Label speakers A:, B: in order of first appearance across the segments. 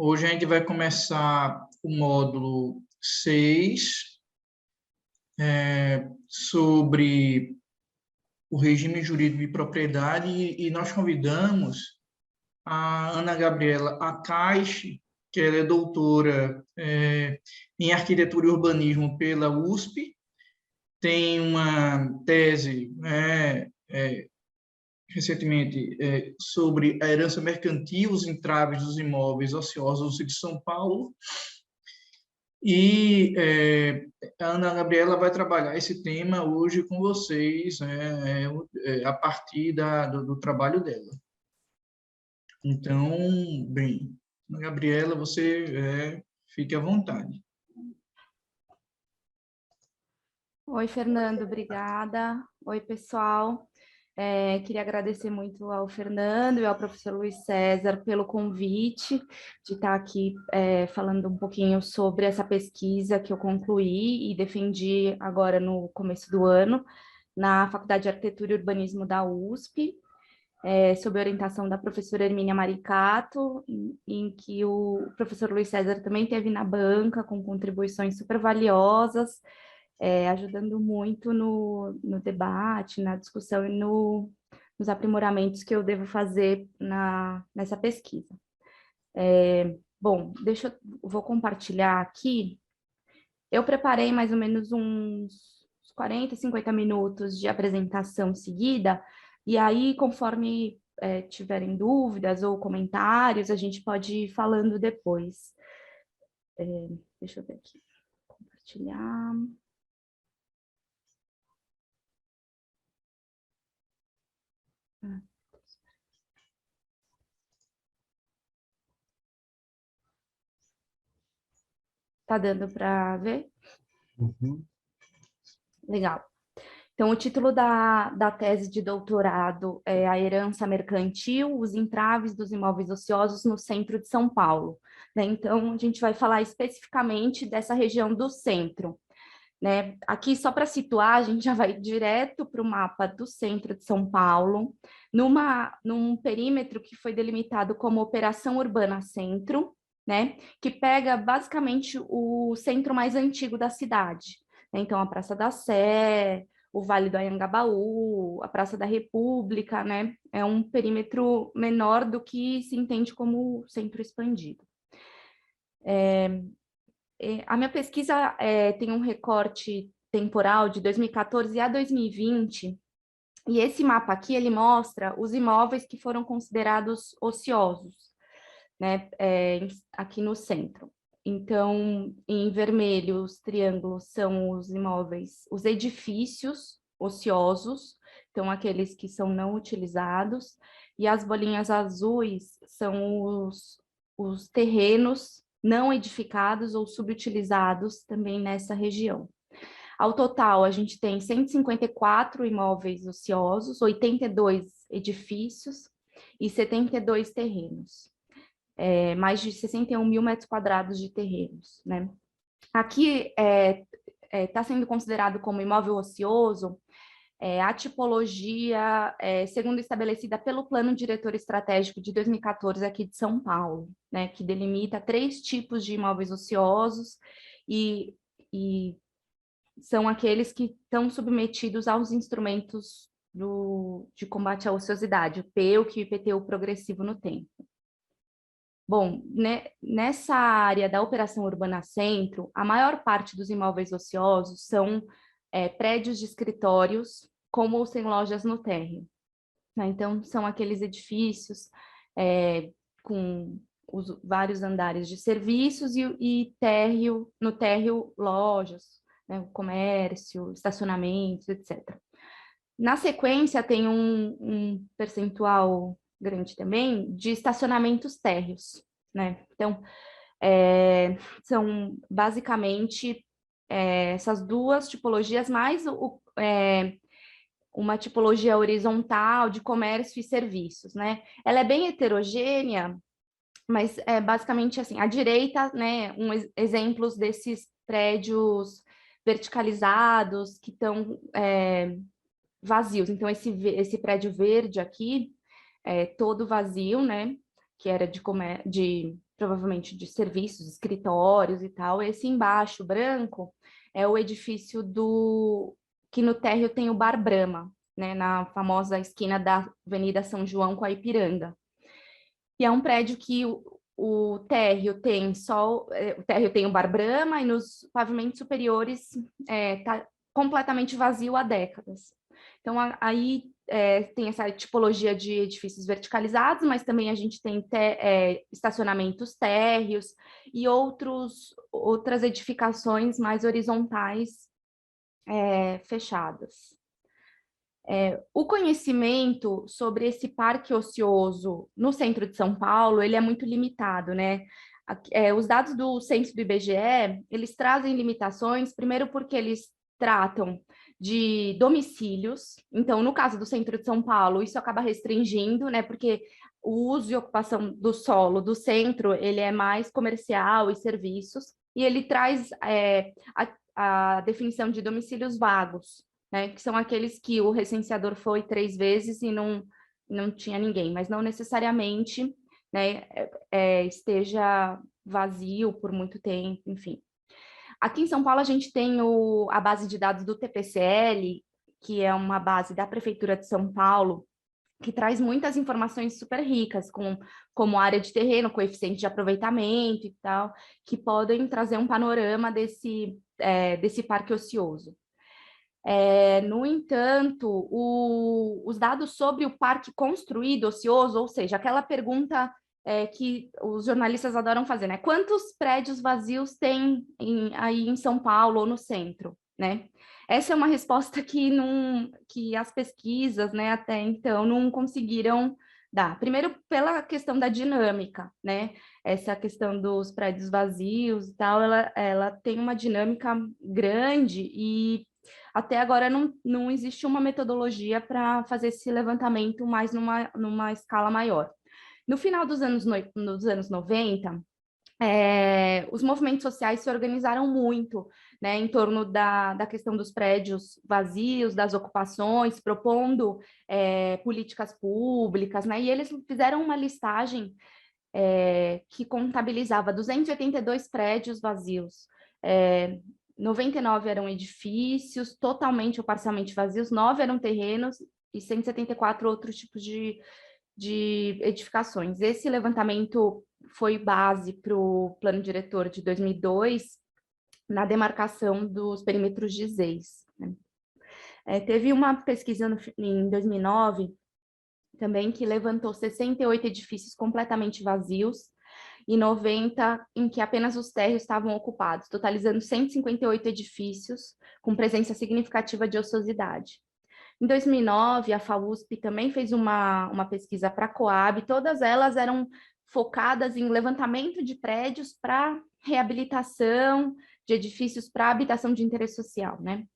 A: Hoje a gente vai começar o módulo 6, sobre o regime jurídico de propriedade, e nós convidamos a Ana Gabriela Acaixe, que ela é doutora em arquitetura e urbanismo pela USP, tem uma tese, recentemente, sobre a herança mercantil, os entraves dos imóveis ociosos de São Paulo, e a Ana Gabriela vai trabalhar esse tema hoje com vocês, a partir do trabalho dela. Então, bem, Ana Gabriela, você fique à vontade.
B: Oi, Fernando, obrigada. Oi, pessoal. Queria agradecer muito ao Fernando e ao professor Luiz César pelo convite de estar aqui falando um pouquinho sobre essa pesquisa que eu concluí e defendi agora no começo do ano na Faculdade de Arquitetura e Urbanismo da USP, sob a orientação da professora Hermínia Maricato, em que o professor Luiz César também esteve na banca com contribuições super valiosas, ajudando muito no debate, na discussão e nos aprimoramentos que eu devo fazer nessa pesquisa. Bom, vou compartilhar aqui. Eu preparei mais ou menos uns 40, 50 minutos de apresentação seguida, e aí, conforme tiverem dúvidas ou comentários, a gente pode ir falando depois. Deixa eu ver aqui. Compartilhar. Tá dando para ver?
C: Uhum.
B: Legal. Então, o título da tese de doutorado é A Herança Mercantil, os entraves dos imóveis ociosos no centro de São Paulo. Né? Então, a gente vai falar especificamente dessa região do centro. Né? Aqui, só para situar, a gente já vai direto para o mapa do centro de São Paulo, num perímetro que foi delimitado como Operação Urbana Centro, né? Que pega basicamente o centro mais antigo da cidade. Né? Então, a Praça da Sé, o Vale do Anhangabaú, a Praça da República, né? É um perímetro menor do que se entende como centro expandido. A minha pesquisa tem um recorte temporal de 2014 a 2020, e esse mapa aqui, ele mostra os imóveis que foram considerados ociosos, né, aqui no centro. Então, em vermelho, os triângulos são os imóveis, os edifícios ociosos, então aqueles que são não utilizados, e as bolinhas azuis são os terrenos não edificados ou subutilizados também nessa região. Ao total, a gente tem 154 imóveis ociosos, 82 edifícios e 72 terrenos. Mais de 61 mil metros quadrados de terrenos, né? Aqui está sendo considerado como imóvel ocioso a tipologia, segundo estabelecida pelo Plano Diretor Estratégico de 2014 aqui de São Paulo, né, que delimita 3 tipos de imóveis ociosos e são aqueles que estão submetidos aos instrumentos de combate à ociosidade, o PEUC e o IPTU progressivo no tempo. Bom, né, nessa área da Operação Urbana Centro, a maior parte dos imóveis ociosos são prédios de escritórios com ou sem lojas no térreo. Né? Então, são aqueles edifícios com vários andares de serviços e no térreo lojas, né? Comércio, estacionamentos, etc. Na sequência, tem um percentual grande também de estacionamentos térreos, né? Então, são basicamente essas duas tipologias, mais uma tipologia horizontal de comércio e serviços, né? Ela é bem heterogênea, mas é basicamente assim, à direita, né, exemplos desses prédios verticalizados que estão vazios. Então, esse prédio verde aqui, todo vazio, né, que era de provavelmente de serviços, escritórios e tal. Esse embaixo, branco, é o edifício que no térreo tem o Bar Brahma, né, na famosa esquina da Avenida São João com a Ipiranga. E é um prédio que o térreo tem o térreo tem o Bar Brahma, e nos pavimentos superiores está completamente vazio há décadas. Então, aí tem essa tipologia de edifícios verticalizados, mas também a gente tem estacionamentos térreos e outras edificações mais horizontais fechadas. O conhecimento sobre esse parque ocioso no centro de São Paulo, ele é muito limitado, né? Os dados do censo do IBGE, eles trazem limitações, primeiro porque eles tratam de domicílios, então, no caso do centro de São Paulo, isso acaba restringindo, né? Porque o uso e ocupação do solo do centro, ele é mais comercial e serviços, e ele traz a definição de domicílios vagos, né, que são aqueles que o recenseador foi 3 vezes e não tinha ninguém, mas não necessariamente, né, esteja vazio por muito tempo, enfim. Aqui em São Paulo a gente tem a base de dados do TPCL, que é uma base da Prefeitura de São Paulo, que traz muitas informações super ricas, como área de terreno, coeficiente de aproveitamento e tal, que podem trazer um panorama desse parque ocioso. No entanto, os dados sobre o parque construído ocioso, ou seja, aquela pergunta que os jornalistas adoram fazer, né? Quantos prédios vazios tem aí em São Paulo ou no centro, né? Essa é uma resposta que as pesquisas, né, até então não conseguiram dar. Primeiro, pela questão da dinâmica, né? Essa questão dos prédios vazios e tal, ela tem uma dinâmica grande e até agora não existe uma metodologia para fazer esse levantamento mais numa escala maior. No final dos anos 90, os movimentos sociais se organizaram muito, né, em torno da questão dos prédios vazios, das ocupações, propondo políticas públicas, né, e eles fizeram uma listagem que contabilizava 282 prédios vazios. 99 eram edifícios, totalmente ou parcialmente vazios, 9 eram terrenos e 174 outros tipos de edificações. Esse levantamento foi base para o plano diretor de 2002, na demarcação dos perímetros de ZEIS, né? Teve uma pesquisa em 2009, também, que levantou 68 edifícios completamente vazios, e 90 em que apenas os térreos estavam ocupados, totalizando 158 edifícios com presença significativa de ociosidade. Em 2009, a FAUSP também fez uma pesquisa para a Coab, todas elas eram focadas em levantamento de prédios para reabilitação de edifícios para habitação de interesse social, né?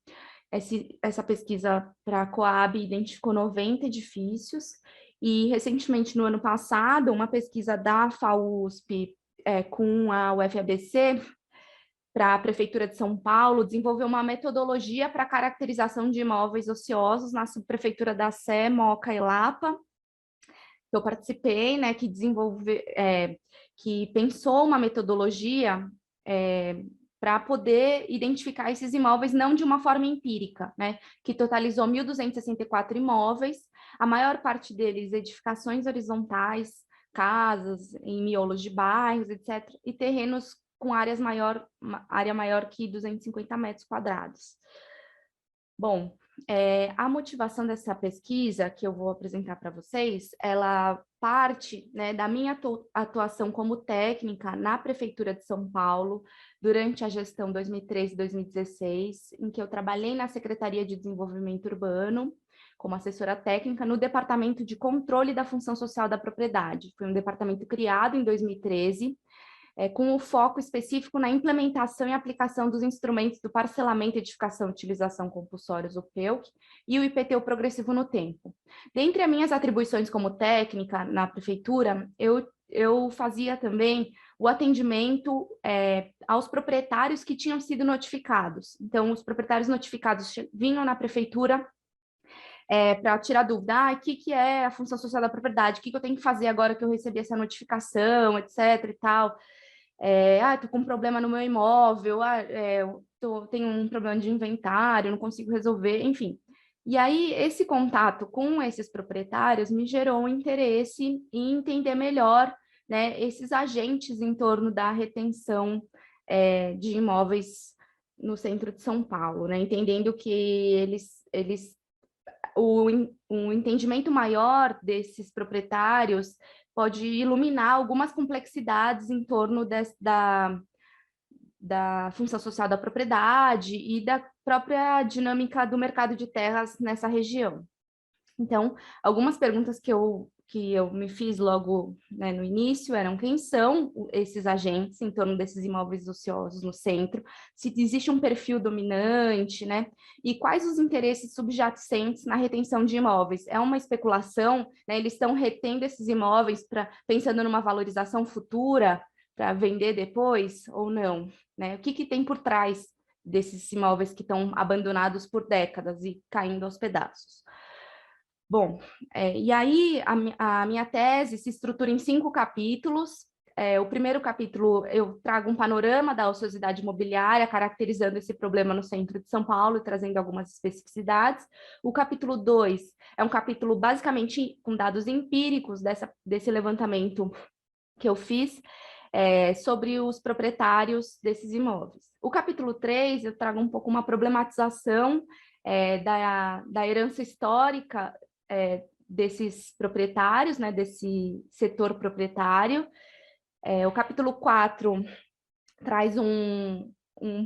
B: Essa pesquisa para a Coab identificou 90 edifícios, e recentemente, no ano passado, uma pesquisa da FAUSP com a UFABC, para a Prefeitura de São Paulo, desenvolveu uma metodologia para caracterização de imóveis ociosos na subprefeitura da Sé, Moca e Lapa. Eu participei, né, que pensou uma metodologia para poder identificar esses imóveis não de uma forma empírica, né, que totalizou 1.264 imóveis, a maior parte deles edificações horizontais, casas em miolos de bairros, etc., e terrenos com área maior que 250 metros quadrados. Bom, a motivação dessa pesquisa que eu vou apresentar para vocês, ela parte, né, da minha atuação como técnica na Prefeitura de São Paulo durante a gestão 2013-2016, em que eu trabalhei na Secretaria de Desenvolvimento Urbano como assessora técnica no Departamento de Controle da Função Social da Propriedade. Foi um departamento criado em 2013, com o foco específico na implementação e aplicação dos instrumentos do parcelamento, edificação e utilização compulsórios, o PEUC, e o IPTU progressivo no tempo. Dentre as minhas atribuições como técnica na prefeitura, eu fazia também o atendimento aos proprietários que tinham sido notificados. Então, os proprietários notificados vinham na prefeitura para tirar dúvida, o que é a função social da propriedade, o que eu tenho que fazer agora que eu recebi essa notificação, etc. e tal. Tô com um problema no meu imóvel, tenho um problema de inventário, não consigo resolver, enfim. E aí, esse contato com esses proprietários me gerou um interesse em entender melhor, né, esses agentes em torno da retenção de imóveis no centro de São Paulo, né, entendendo que um entendimento maior desses proprietários pode iluminar algumas complexidades em torno da função social da propriedade e da própria dinâmica do mercado de terras nessa região. Então, algumas perguntas que eu me fiz logo, né, no início eram: quem são esses agentes em torno desses imóveis ociosos no centro? Se existe um perfil dominante, né? E quais os interesses subjacentes na retenção de imóveis? É uma especulação, né? Eles estão retendo esses imóveis pensando numa valorização futura para vender depois ou não, né? O que tem por trás desses imóveis que estão abandonados por décadas e caindo aos pedaços? Bom, e aí a minha tese se estrutura em 5 capítulos. O primeiro capítulo eu trago um panorama da ociosidade imobiliária, caracterizando esse problema no centro de São Paulo e trazendo algumas especificidades. O capítulo 2 é um capítulo basicamente com dados empíricos desse levantamento que eu fiz sobre os proprietários desses imóveis. O capítulo 3 eu trago um pouco uma problematização da herança histórica desses proprietários, né, desse setor proprietário. O capítulo 4 traz um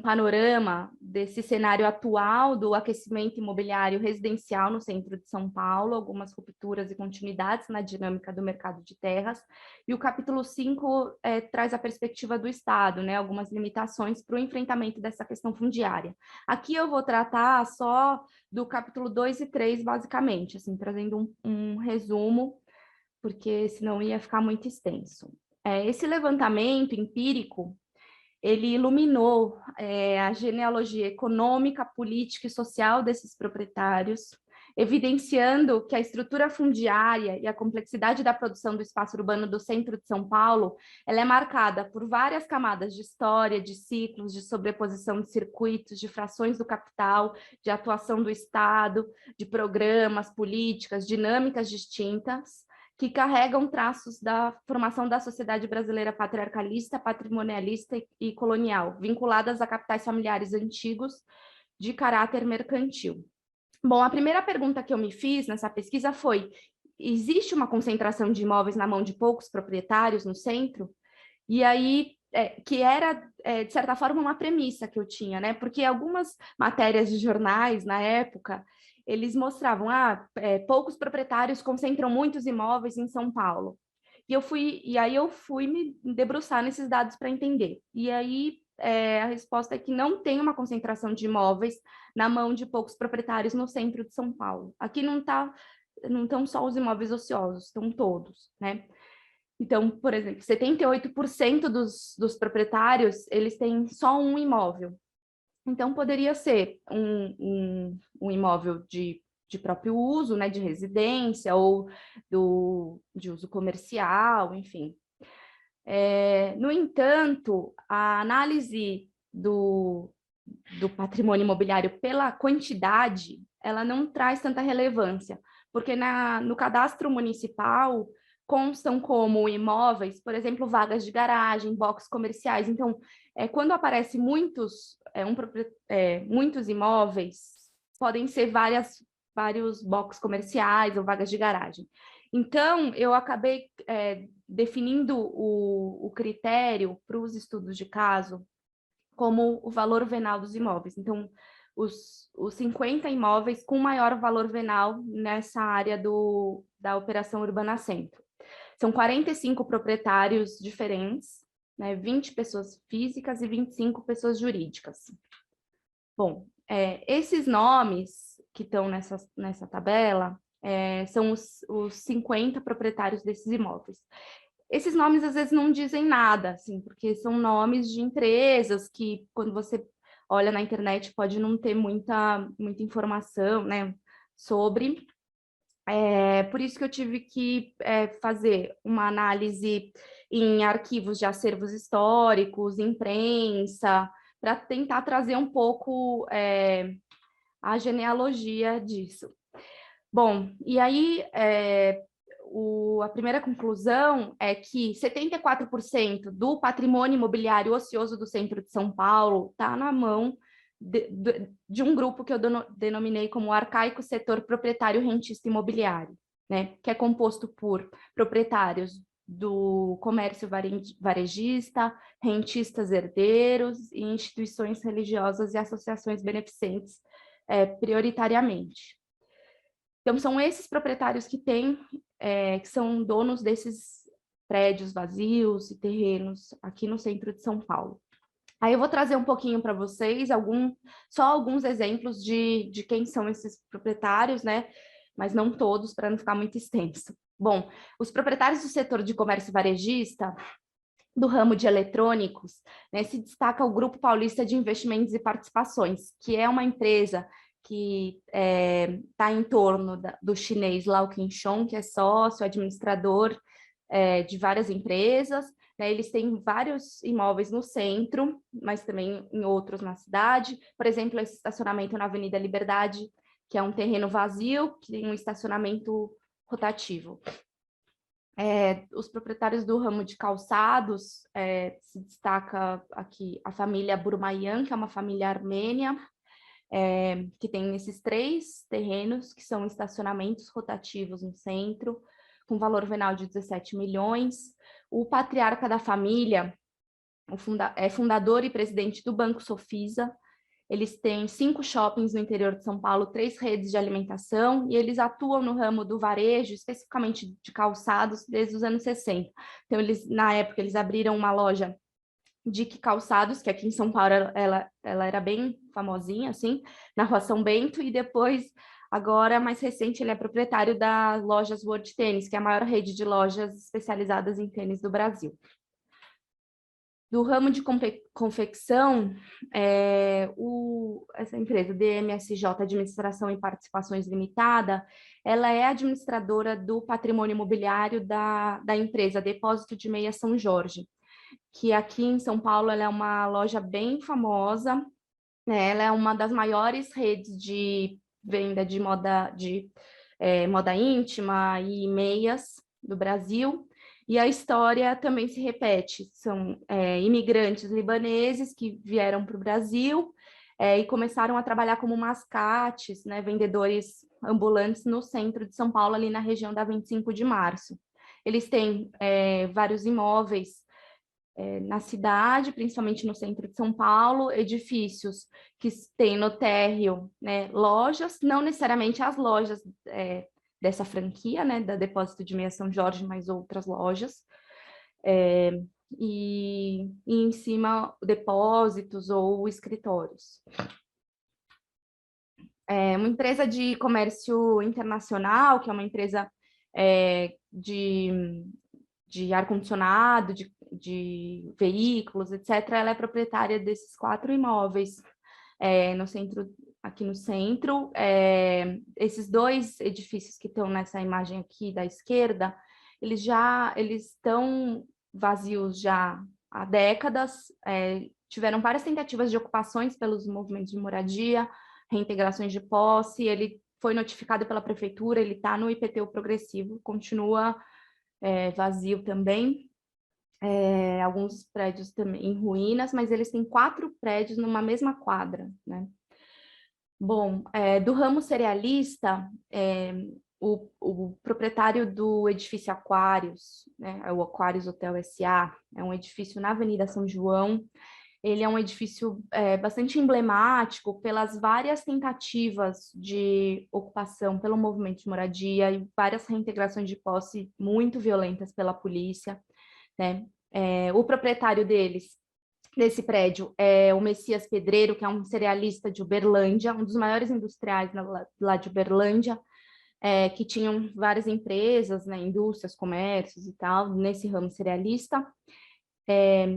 B: panorama desse cenário atual do aquecimento imobiliário residencial no centro de São Paulo, algumas rupturas e continuidades na dinâmica do mercado de terras. E o capítulo 5 traz a perspectiva do Estado, né, algumas limitações para o enfrentamento dessa questão fundiária. Aqui eu vou tratar só do capítulo 2 e 3, basicamente, assim, trazendo um resumo, porque senão ia ficar muito extenso. Esse levantamento empírico ele iluminou a genealogia econômica, política e social desses proprietários, evidenciando que a estrutura fundiária e a complexidade da produção do espaço urbano do centro de São Paulo, ela é marcada por várias camadas de história, de ciclos, de sobreposição de circuitos, de frações do capital, de atuação do Estado, de programas, políticas, dinâmicas distintas, que carregam traços da formação da sociedade brasileira patriarcalista, patrimonialista e colonial, vinculadas a capitais familiares antigos de caráter mercantil. Bom, a primeira pergunta que eu me fiz nessa pesquisa foi: existe uma concentração de imóveis na mão de poucos proprietários no centro? E aí, que era, de certa forma, uma premissa que eu tinha, né? Porque algumas matérias de jornais, na época, eles mostravam, poucos proprietários concentram muitos imóveis em São Paulo. E aí eu fui me debruçar nesses dados para entender. E aí, a resposta é que não tem uma concentração de imóveis na mão de poucos proprietários no centro de São Paulo. Aqui não estão só os imóveis ociosos, estão todos, né? Então, por exemplo, 78% dos proprietários, eles têm só um imóvel. Então, poderia ser um imóvel de próprio uso, né, de residência ou de uso comercial, enfim. No entanto, a análise do patrimônio imobiliário pela quantidade, ela não traz tanta relevância, porque no cadastro municipal constam como imóveis, por exemplo, vagas de garagem, boxes comerciais. Então, quando aparece muitos imóveis, podem ser vários boxes comerciais ou vagas de garagem. Então, eu acabei definindo o critério para os estudos de caso como o valor venal dos imóveis. Então, os 50 imóveis com maior valor venal nessa área da Operação Urbana Centro. São 45 proprietários diferentes, né, 20 pessoas físicas e 25 pessoas jurídicas. Bom, esses nomes que estão nessa tabela são os 50 proprietários desses imóveis. Esses nomes, às vezes, não dizem nada, assim, porque são nomes de empresas que, quando você olha na internet, pode não ter muita informação, né? sobre. Por isso que eu tive que fazer uma análise em arquivos de acervos históricos, imprensa, para tentar trazer um pouco a genealogia disso. Bom, e aí a primeira conclusão é que 74% do patrimônio imobiliário ocioso do centro de São Paulo está na mão de um grupo que eu denominei como arcaico setor proprietário rentista imobiliário, né, que é composto por proprietários do comércio varejista, rentistas herdeiros e instituições religiosas e associações beneficentes, prioritariamente. Então, são esses proprietários que que são donos desses prédios vazios e terrenos aqui no centro de São Paulo. Aí eu vou trazer um pouquinho para vocês, só alguns exemplos de quem são esses proprietários, né? Mas não todos, para não ficar muito extenso. Bom, os proprietários do setor de comércio varejista, do ramo de eletrônicos, né, se destaca o Grupo Paulista de Investimentos e Participações, que é uma empresa que está em torno do chinês Lau Qinshong, que é sócio, administrador de várias empresas, né? Eles têm vários imóveis no centro, mas também em outros na cidade. Por exemplo, esse estacionamento na Avenida Liberdade, que é um terreno vazio, que tem um estacionamento rotativo. Os proprietários do ramo de calçados, se destaca aqui a família Burmayan, que é uma família armênia, que tem esses 3 terrenos, que são estacionamentos rotativos no centro, com valor venal de 17 milhões. O patriarca da família é fundador e presidente do Banco Sofisa. Eles têm 5 shoppings no interior de São Paulo, 3 redes de alimentação, e eles atuam no ramo do varejo, especificamente de calçados, desde os anos 60. Então, na época, eles abriram uma loja de calçados, que aqui em São Paulo ela era bem famosinha, assim, na Rua São Bento, e depois, agora, mais recente, ele é proprietário da Lojas World Tênis, que é a maior rede de lojas especializadas em tênis do Brasil. Do ramo de confecção, essa empresa, DMSJ Administração e Participações Limitada, ela é administradora do patrimônio imobiliário da empresa Depósito de Meia São Jorge, que aqui em São Paulo ela é uma loja bem famosa, né? Ela é uma das maiores redes de venda de moda íntima e meias do Brasil, e a história também se repete, são imigrantes libaneses que vieram para o Brasil e começaram a trabalhar como mascates, né, vendedores ambulantes no centro de São Paulo, ali na região da 25 de março. Eles têm vários imóveis na cidade, principalmente no centro de São Paulo, edifícios que têm no térreo, né, lojas, não necessariamente as lojas dessa franquia, né, da Depósito de Meia São Jorge, mas outras lojas, e em cima depósitos ou escritórios. Uma empresa de comércio internacional, que é uma empresa de ar-condicionado, de veículos, etc., ela é proprietária desses 4 imóveis no centro, aqui no centro. Esses 2 edifícios que estão nessa imagem aqui da esquerda, eles estão vazios já há décadas, tiveram várias tentativas de ocupações pelos movimentos de moradia, reintegrações de posse, ele foi notificado pela prefeitura, ele está no IPTU progressivo, continua vazio também. Alguns prédios também em ruínas, mas eles têm 4 prédios numa mesma quadra, né? Bom, do ramo cerealista, o proprietário do edifício Aquários, né, é o Aquários Hotel S.A., é um edifício na Avenida São João. Ele é um edifício bastante emblemático pelas várias tentativas de ocupação pelo movimento de moradia e várias reintegrações de posse muito violentas pela polícia, né? O proprietário desse prédio é o Messias Pedreiro, que é um cerealista de Uberlândia, um dos maiores industriais lá de Uberlândia, que tinham várias empresas, né, indústrias, comércios e tal, nesse ramo cerealista.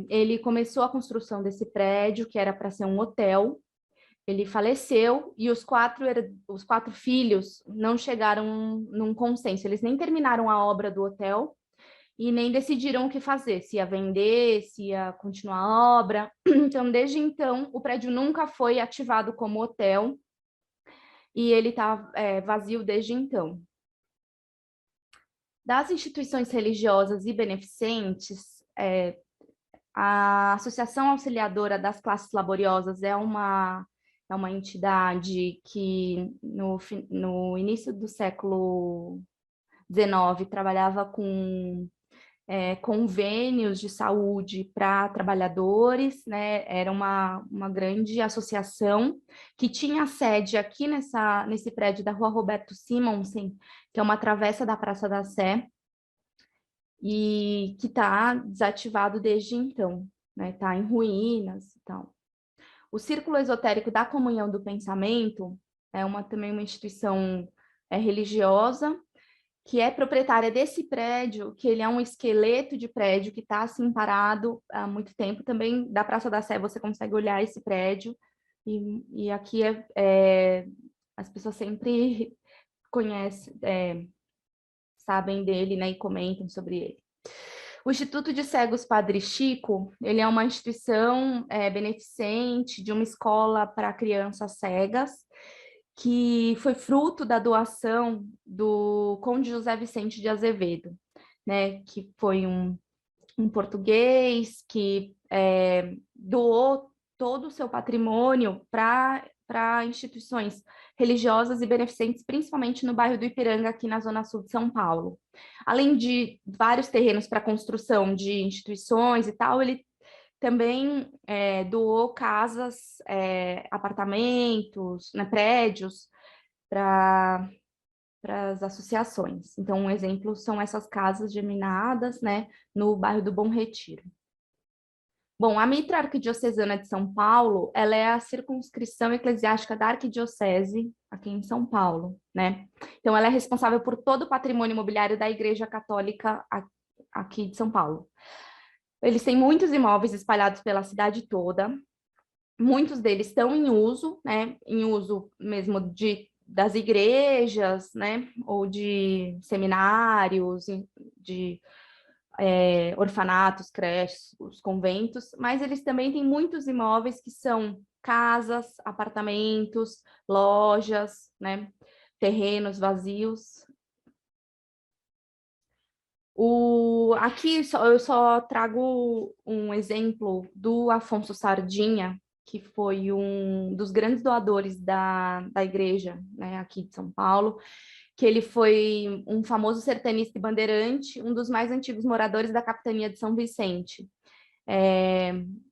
B: Ele começou a construção desse prédio, que era para ser um hotel. ele faleceu e os quatro filhos não chegaram num consenso, eles nem terminaram a obra do hotel e nem decidiram o que fazer, se ia vender, se ia continuar a obra. Então, desde então, o prédio nunca foi ativado como hotel e ele está vazio desde então. Das instituições religiosas e beneficentes, a Associação Auxiliadora das Classes Laboriosas é uma entidade que, no início do século XIX, trabalhava com convênios de saúde para trabalhadores, né? Era uma grande associação que tinha sede aqui nesse prédio da Rua Roberto Simonsen, que é uma travessa da Praça da Sé, e que está desativado desde então, né? Está em ruínas e tal. O Círculo Esotérico da Comunhão do Pensamento é também uma instituição religiosa que é proprietária desse prédio, que ele é um esqueleto de prédio que está assim parado há muito tempo. Também da Praça da Sé você consegue olhar esse prédio, e aqui as pessoas sempre conhecem, sabem dele, né, e comentam sobre ele. O Instituto de Cegos Padre Chico, ele é uma instituição beneficente de uma escola para crianças cegas, que foi fruto da doação do Conde José Vicente de Azevedo, né, que foi um português que doou todo o seu patrimônio para instituições religiosas e beneficentes, principalmente no bairro do Ipiranga, aqui na zona sul de São Paulo. Além de vários terrenos para construção de instituições e tal, ele também doou casas, apartamentos, né, prédios para as associações. Então, um exemplo são essas casas geminadas, né, no bairro do Bom Retiro. Bom, a Mitra Arquidiocesana de São Paulo, ela é a circunscrição eclesiástica da Arquidiocese aqui em São Paulo, né? Então, ela é responsável por todo o patrimônio imobiliário da Igreja Católica aqui de São Paulo. Eles têm muitos imóveis espalhados pela cidade toda, muitos deles estão em uso, né? Em uso mesmo das igrejas, né? Ou de seminários, de orfanatos, creches, os conventos, mas eles também têm muitos imóveis que são casas, apartamentos, lojas, né? Terrenos vazios. Aqui eu só trago um exemplo do Afonso Sardinha, que foi um dos grandes doadores da igreja, né, aqui de São Paulo, que ele foi um famoso sertanista e bandeirante, um dos mais antigos moradores da capitania de São Vicente.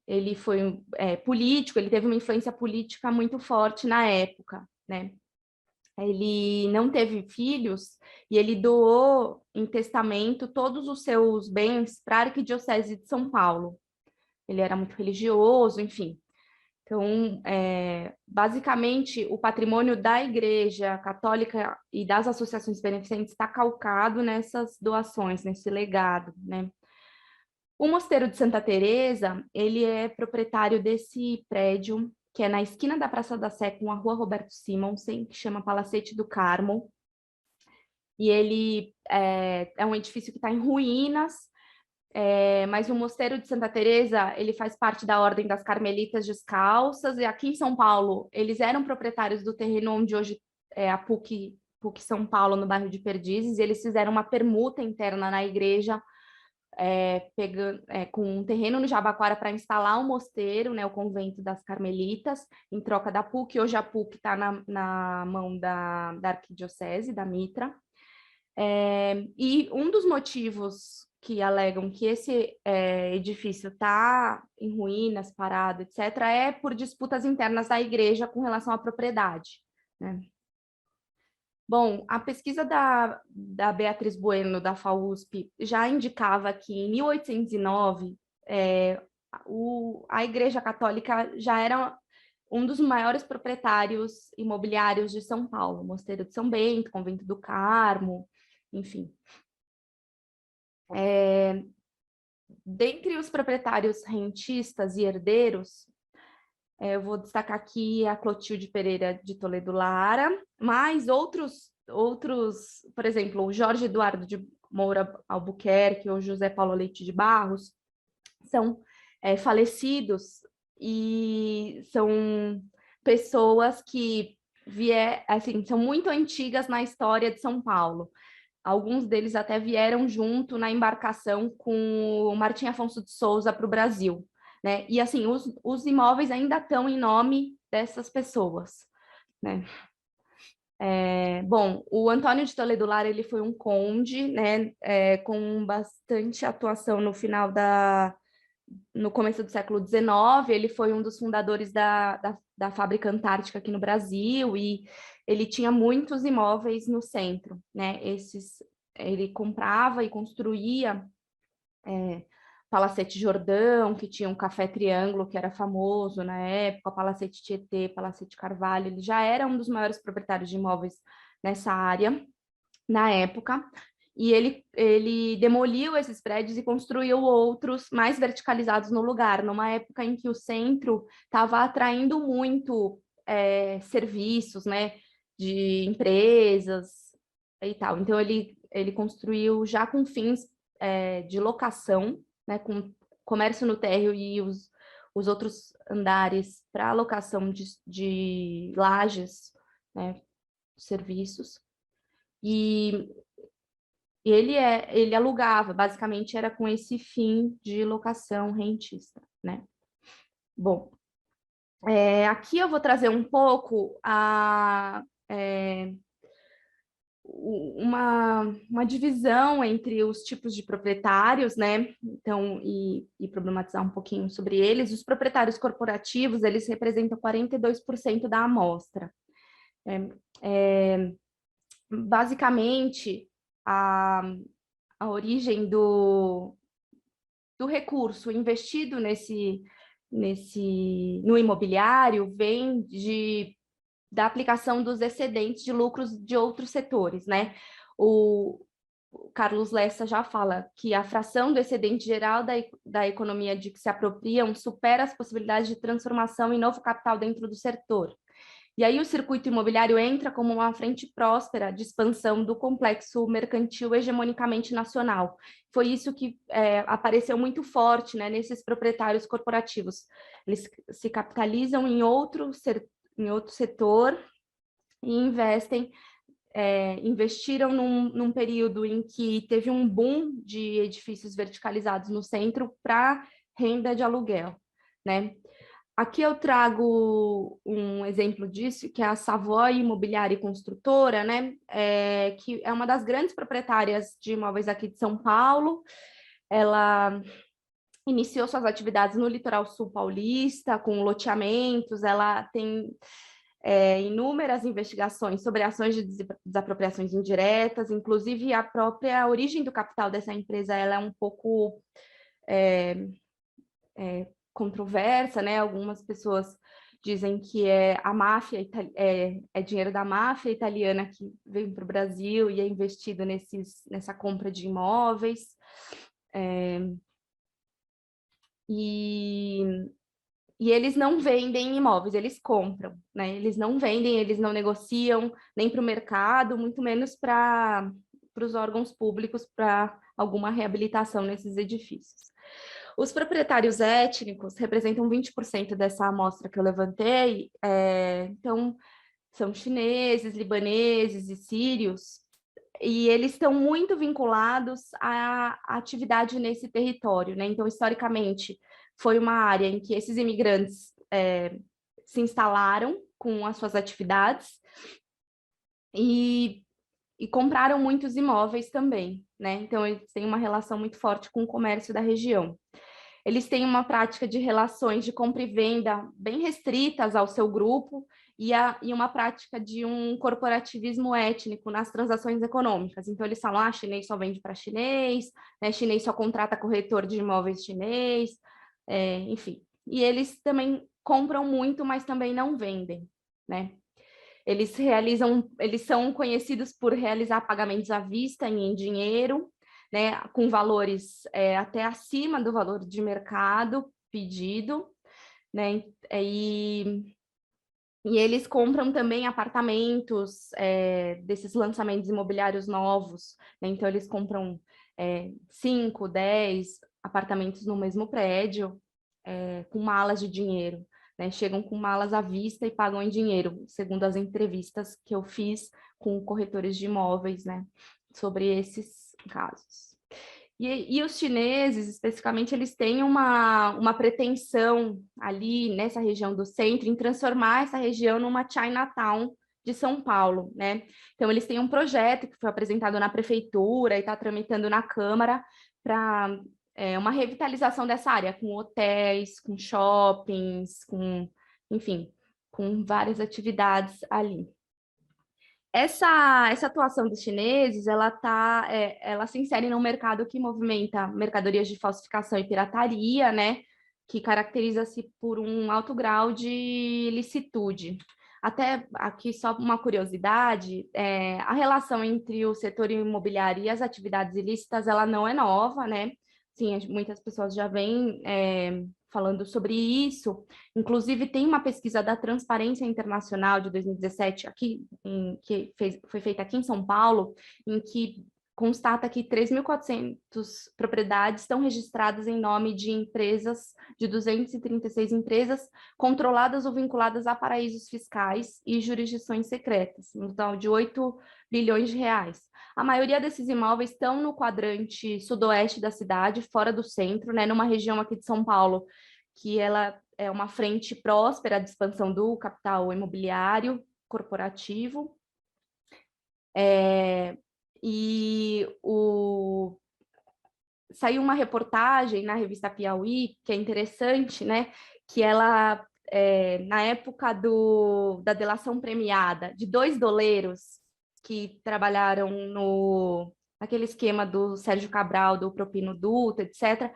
B: Ele foi político, ele teve uma influência política muito forte na época, né? Ele não teve filhos e ele doou em testamento todos os seus bens para a Arquidiocese de São Paulo. Ele era muito religioso, enfim. Então, basicamente, o patrimônio da Igreja Católica e das associações beneficentes está calcado nessas doações, nesse legado, né? O Mosteiro de Santa Teresa, ele é proprietário desse prédio, que é na esquina da Praça da Sé com a Rua Roberto Simonsen, que chama Palacete do Carmo. E ele é um edifício que está em ruínas, mas o Mosteiro de Santa Teresa, ele faz parte da Ordem das Carmelitas Descalças, e aqui em São Paulo, eles eram proprietários do terreno onde hoje é a PUC São Paulo, no bairro de Perdizes, e eles fizeram uma permuta interna na igreja, com um terreno no Jabaquara para instalar um mosteiro, né, o convento das Carmelitas, em troca da PUC. Hoje a PUC está na mão da Arquidiocese, da Mitra. E um dos motivos que alegam que esse edifício está em ruínas, parado, etc., é por disputas internas da igreja com relação à propriedade, né? Bom, a pesquisa da Beatriz Bueno, da FAUSP, já indicava que em 1809 a Igreja Católica já era um dos maiores proprietários imobiliários de São Paulo, Mosteiro de São Bento, Convento do Carmo, enfim. Dentre os proprietários rentistas e herdeiros, Eu vou destacar aqui a Clotilde Pereira de Toledo Lara, mas outros, por exemplo, o Jorge Eduardo de Moura Albuquerque ou José Paulo Leite de Barros, são falecidos e são pessoas que assim, são muito antigas na história de São Paulo. Alguns deles até vieram junto na embarcação com o Martim Afonso de Souza para o Brasil, né? E assim, os imóveis ainda estão em nome dessas pessoas, né? Bom, o Antônio de Toledo Lara, ele foi um conde, né, com bastante atuação no começo do século XIX. Ele foi um dos fundadores da Fábrica Antártica aqui no Brasil, e ele tinha muitos imóveis no centro, né? Ele comprava e construía Palacete Jordão, que tinha um Café Triângulo, que era famoso na época, Palacete Tietê, Palacete Carvalho. Ele já era um dos maiores proprietários de imóveis nessa área, na época, e ele demoliu esses prédios e construiu outros mais verticalizados no lugar, numa época em que o centro estava atraindo muito serviços, né, de empresas e tal. Então, ele construiu já com fins de locação, né, com comércio no térreo e os outros andares para alocação de lajes, né, serviços. E ele alugava, basicamente era com esse fim de locação rentista, né? Bom, aqui eu vou trazer um pouco uma divisão entre os tipos de proprietários, né? Então, e problematizar um pouquinho sobre eles. Os proprietários corporativos, eles representam 42% da amostra. Basicamente, a origem do recurso investido no imobiliário vem da aplicação dos excedentes de lucros de outros setores, né? O Carlos Lessa já fala que a fração do excedente geral da economia de que se apropriam supera as possibilidades de transformação em novo capital dentro do setor. E aí o circuito imobiliário entra como uma frente próspera de expansão do complexo mercantil hegemonicamente nacional. Foi isso que apareceu muito forte, né, nesses proprietários corporativos. Eles se capitalizam em outro setor e investiram num período em que teve um boom de edifícios verticalizados no centro para renda de aluguel, né? Aqui eu trago um exemplo disso, que é a Savoy Imobiliária e Construtora, né? Que é uma das grandes proprietárias de imóveis aqui de São Paulo. Ela iniciou suas atividades no litoral sul paulista, com loteamentos. Ela tem inúmeras investigações sobre ações de desapropriações indiretas, inclusive a própria origem do capital dessa empresa ela é um pouco controversa, né? Algumas pessoas dizem que a máfia é dinheiro da máfia italiana que veio para o Brasil e é investido nessa compra de imóveis. E eles não vendem imóveis, eles compram, né? Eles não vendem, eles não negociam nem para o mercado, muito menos para os órgãos públicos para alguma reabilitação nesses edifícios. Os proprietários étnicos representam 20% dessa amostra que eu levantei, então são chineses, libaneses e sírios, e eles estão muito vinculados à atividade nesse território, né? Então, historicamente, foi uma área em que esses imigrantes se instalaram com as suas atividades e compraram muitos imóveis também, né? Então, eles têm uma relação muito forte com o comércio da região. Eles têm uma prática de relações de compra e venda bem restritas ao seu grupo e uma prática de um corporativismo étnico nas transações econômicas. Então, eles falam, chinês só vende para chinês, né? Chinês só contrata corretor de imóveis chinês, enfim. E eles também compram muito, mas também não vendem, né? Eles são conhecidos por realizar pagamentos à vista em dinheiro, né, com valores até acima do valor de mercado pedido, né? E eles compram também apartamentos desses lançamentos imobiliários novos, né? Então eles compram 5, 10 apartamentos no mesmo prédio, com malas de dinheiro, né? Chegam com malas à vista e pagam em dinheiro, segundo as entrevistas que eu fiz com corretores de imóveis, né? Sobre esses casos. E os chineses, especificamente, eles têm uma pretensão ali nessa região do centro em transformar essa região numa Chinatown de São Paulo, né? Então, eles têm um projeto que foi apresentado na prefeitura e está tramitando na Câmara para uma revitalização dessa área, com hotéis, com shoppings, enfim, com várias atividades ali. Essa atuação dos chineses, ela se insere num mercado que movimenta mercadorias de falsificação e pirataria, né? Que caracteriza-se por um alto grau de licitude. Até aqui, só uma curiosidade, a relação entre o setor imobiliário e as atividades ilícitas, ela não é nova, né? Sim, muitas pessoas já vêm falando sobre isso. Inclusive, tem uma pesquisa da Transparência Internacional de 2017, foi feita aqui em São Paulo, em que constata que 3.400 propriedades estão registradas em nome de empresas, de 236 empresas, controladas ou vinculadas a paraísos fiscais e jurisdições secretas, no total de 8 bilhões de reais. A maioria desses imóveis estão no quadrante sudoeste da cidade, fora do centro, né, numa região aqui de São Paulo, que ela é uma frente próspera de expansão do capital imobiliário corporativo. Saiu uma reportagem na revista Piauí, que é interessante, né, que ela, na época da delação premiada, de 2 doleiros que trabalharam naquele esquema do Sérgio Cabral, do Propino Dutra, etc.,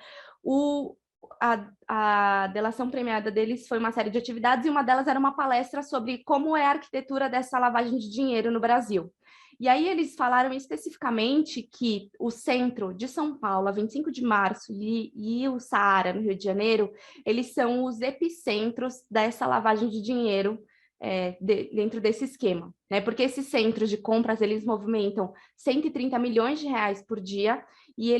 B: a delação premiada deles foi uma série de atividades, e uma delas era uma palestra sobre como é a arquitetura dessa lavagem de dinheiro no Brasil. E aí eles falaram especificamente que o centro de São Paulo, a 25 de março, e o Saara, no Rio de Janeiro, eles são os epicentros dessa lavagem de dinheiro dentro desse esquema, né? Porque esses centros de compras, eles movimentam 130 milhões de reais por dia, e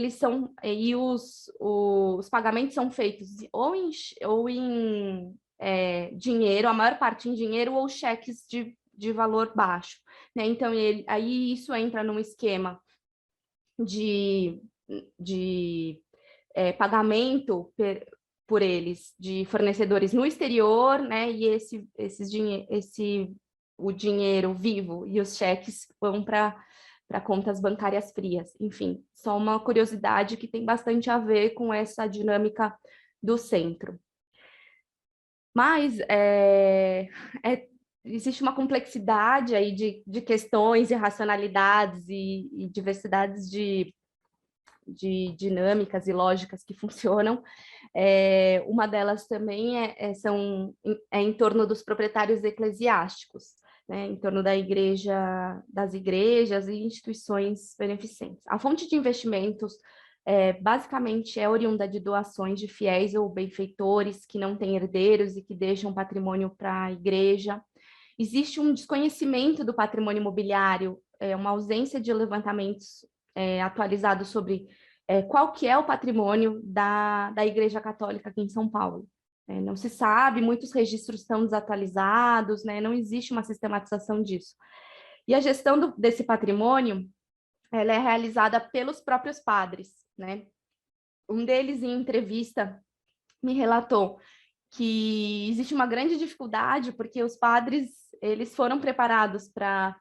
B: os pagamentos são feitos ou em dinheiro, a maior parte em dinheiro, ou cheques de valor baixo, né? Então, aí isso entra num esquema de pagamento por eles de fornecedores no exterior, né? E o dinheiro vivo e os cheques vão para contas bancárias frias. Enfim, só uma curiosidade que tem bastante a ver com essa dinâmica do centro. Mas existe uma complexidade aí de questões e racionalidades e diversidades de dinâmicas e lógicas que funcionam. Uma delas também é em torno dos proprietários eclesiásticos, né, em torno das igrejas e instituições beneficentes. A fonte de investimentos basicamente é oriunda de doações de fiéis ou benfeitores que não têm herdeiros e que deixam patrimônio para a igreja. Existe um desconhecimento do patrimônio imobiliário, uma ausência de levantamentos atualizados sobre qual que é o patrimônio da Igreja Católica aqui em São Paulo. Não se sabe, muitos registros estão desatualizados, né? Não existe uma sistematização disso. E a gestão desse patrimônio, ela é realizada pelos próprios padres, né? Um deles, em entrevista, me relatou que existe uma grande dificuldade, porque os padres, eles foram preparados para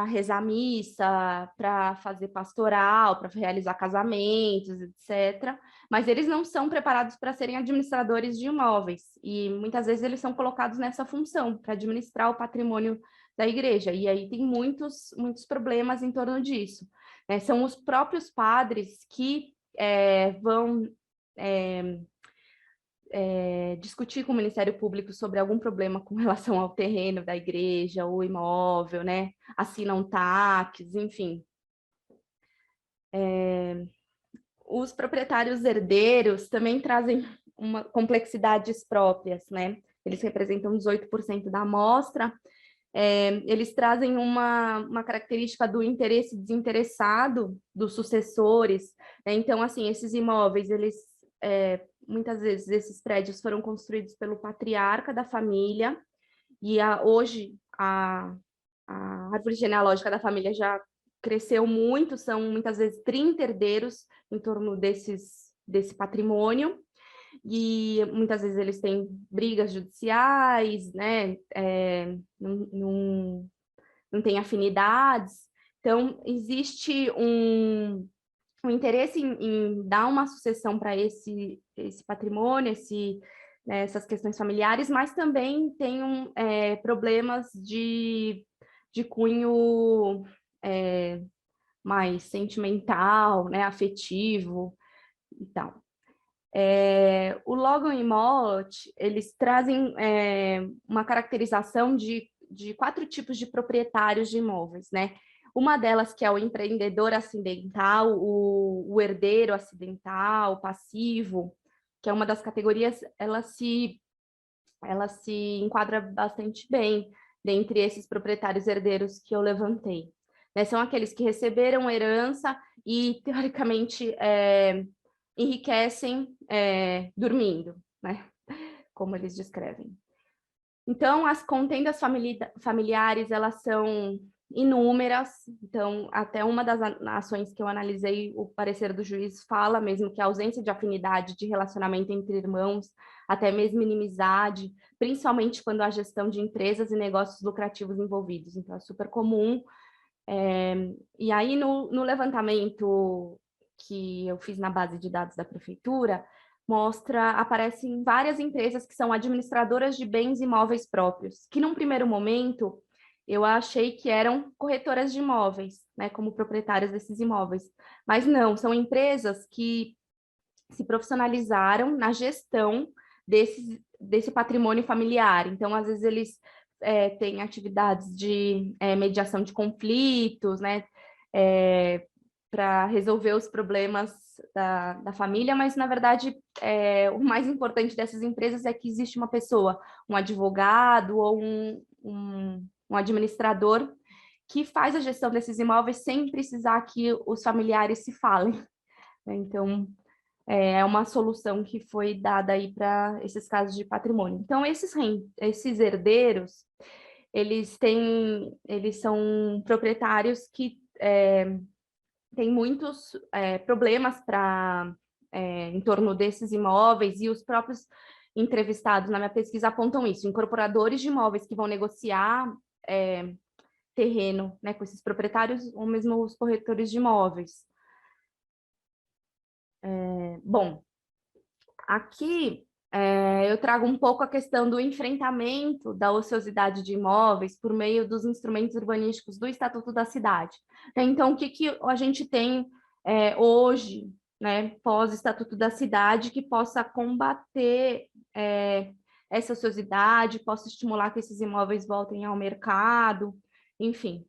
B: rezar missa, para fazer pastoral, para realizar casamentos, etc. Mas eles não são preparados para serem administradores de imóveis, e muitas vezes eles são colocados nessa função, para administrar o patrimônio da igreja, e aí tem muitos problemas em torno disso. São os próprios padres que vão discutir com o Ministério Público sobre algum problema com relação ao terreno da igreja, ou imóvel, né? Assinam TACs, enfim. Os proprietários herdeiros também trazem complexidades próprias, né? Eles representam 18% da amostra. Eles trazem uma característica do interesse desinteressado dos sucessores, né? Então, assim, esses imóveis, muitas vezes, esses prédios foram construídos pelo patriarca da família, e hoje a árvore genealógica da família já cresceu muito, são muitas vezes 30 herdeiros em torno desse patrimônio, e muitas vezes eles têm brigas judiciais, né? Não tem afinidades. Então, existe um interesse em dar uma sucessão para esse patrimônio, né, essas questões familiares, mas também tem problemas de cunho mais sentimental, né, afetivo e tal. O Logan e Mott, eles trazem uma caracterização de 4 tipos de proprietários de imóveis, né? Uma delas que é o empreendedor acidental, o herdeiro acidental, passivo, que é uma das categorias, ela se enquadra bastante bem dentre esses proprietários herdeiros que eu levantei, né? São aqueles que receberam herança e, teoricamente, enriquecem dormindo, né? Como eles descrevem. Então, as contendas familiares, elas são inúmeras. Então, até uma das ações que eu analisei, o parecer do juiz fala mesmo que a ausência de afinidade, de relacionamento entre irmãos, até mesmo inimizade, principalmente quando há gestão de empresas e negócios lucrativos envolvidos. Então, é super comum. E aí, no levantamento que eu fiz na base de dados da prefeitura, aparecem várias empresas que são administradoras de bens imóveis próprios, que num primeiro momento eu achei que eram corretoras de imóveis, né, como proprietárias desses imóveis. Mas não, são empresas que se profissionalizaram na gestão desse patrimônio familiar. Então, às vezes, eles têm atividades de mediação de conflitos, né, para resolver os problemas da família, mas, na verdade, o mais importante dessas empresas é que existe uma pessoa, um advogado ou um administrador que faz a gestão desses imóveis sem precisar que os familiares se falem, né? Então, é uma solução que foi dada aí para esses casos de patrimônio. Então, esses herdeiros, eles são proprietários que têm muitos problemas em torno desses imóveis, e os próprios entrevistados na minha pesquisa apontam isso, incorporadores de imóveis que vão negociar terreno, né, com esses proprietários, ou mesmo os corretores de imóveis. Bom, aqui eu trago um pouco a questão do enfrentamento da ociosidade de imóveis por meio dos instrumentos urbanísticos do Estatuto da Cidade. Então, o que a gente tem hoje, né, pós-Estatuto da Cidade, que possa combater essa ociosidade, possa estimular que esses imóveis voltem ao mercado, enfim.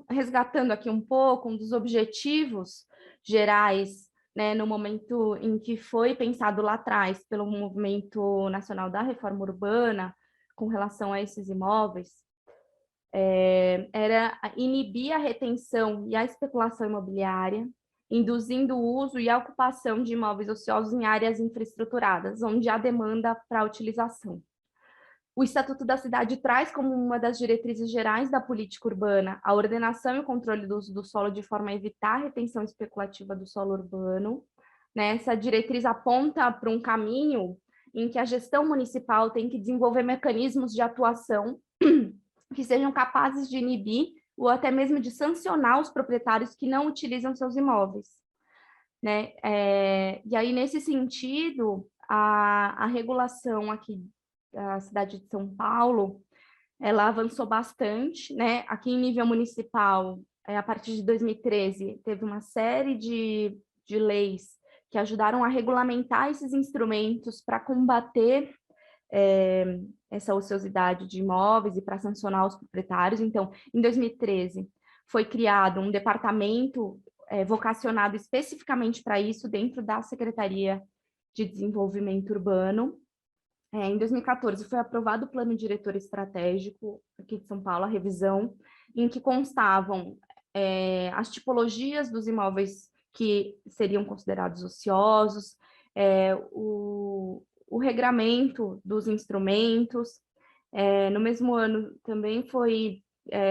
B: Resgatando aqui um pouco, um dos objetivos gerais, né, no momento em que foi pensado lá atrás pelo Movimento Nacional da Reforma Urbana, com relação a esses imóveis, era inibir a retenção e a especulação imobiliária, induzindo o uso e a ocupação de imóveis ociosos em áreas infraestruturadas, onde há demanda para a utilização. O Estatuto da Cidade traz como uma das diretrizes gerais da política urbana a ordenação e o controle do uso do solo de forma a evitar a retenção especulativa do solo urbano, né? Essa diretriz aponta para um caminho em que a gestão municipal tem que desenvolver mecanismos de atuação que sejam capazes de inibir ou até mesmo de sancionar os proprietários que não utilizam seus imóveis, né? E aí, nesse sentido, a regulação aqui da cidade de São Paulo, ela avançou bastante, né? Aqui em nível municipal, a partir de 2013, teve uma série de leis que ajudaram a regulamentar esses instrumentos para combater essa ociosidade de imóveis e para sancionar os proprietários. Então, em 2013, foi criado um departamento vocacionado especificamente para isso dentro da Secretaria de desenvolvimento urbano. Em 2014 foi aprovado o Plano Diretor Estratégico aqui de São Paulo, a revisão, em que constavam as tipologias dos imóveis que seriam considerados ociosos, o regramento dos instrumentos. No mesmo ano também foi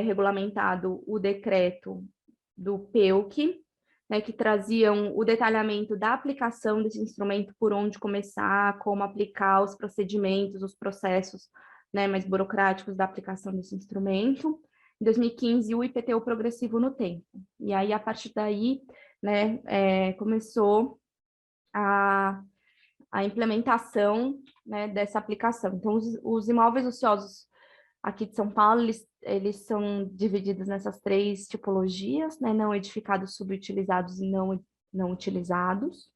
B: regulamentado o decreto do PEUC, né, que traziam o detalhamento da aplicação desse instrumento, por onde começar, como aplicar os procedimentos, os processos, né, mais burocráticos da aplicação desse instrumento. Em 2015, o IPTU progressivo no tempo. E aí, a partir daí, né, começou a implementação, né, dessa aplicação. Então, os imóveis ociosos aqui de São Paulo, eles são divididos nessas 3 tipologias, né, não edificados, subutilizados e não utilizados,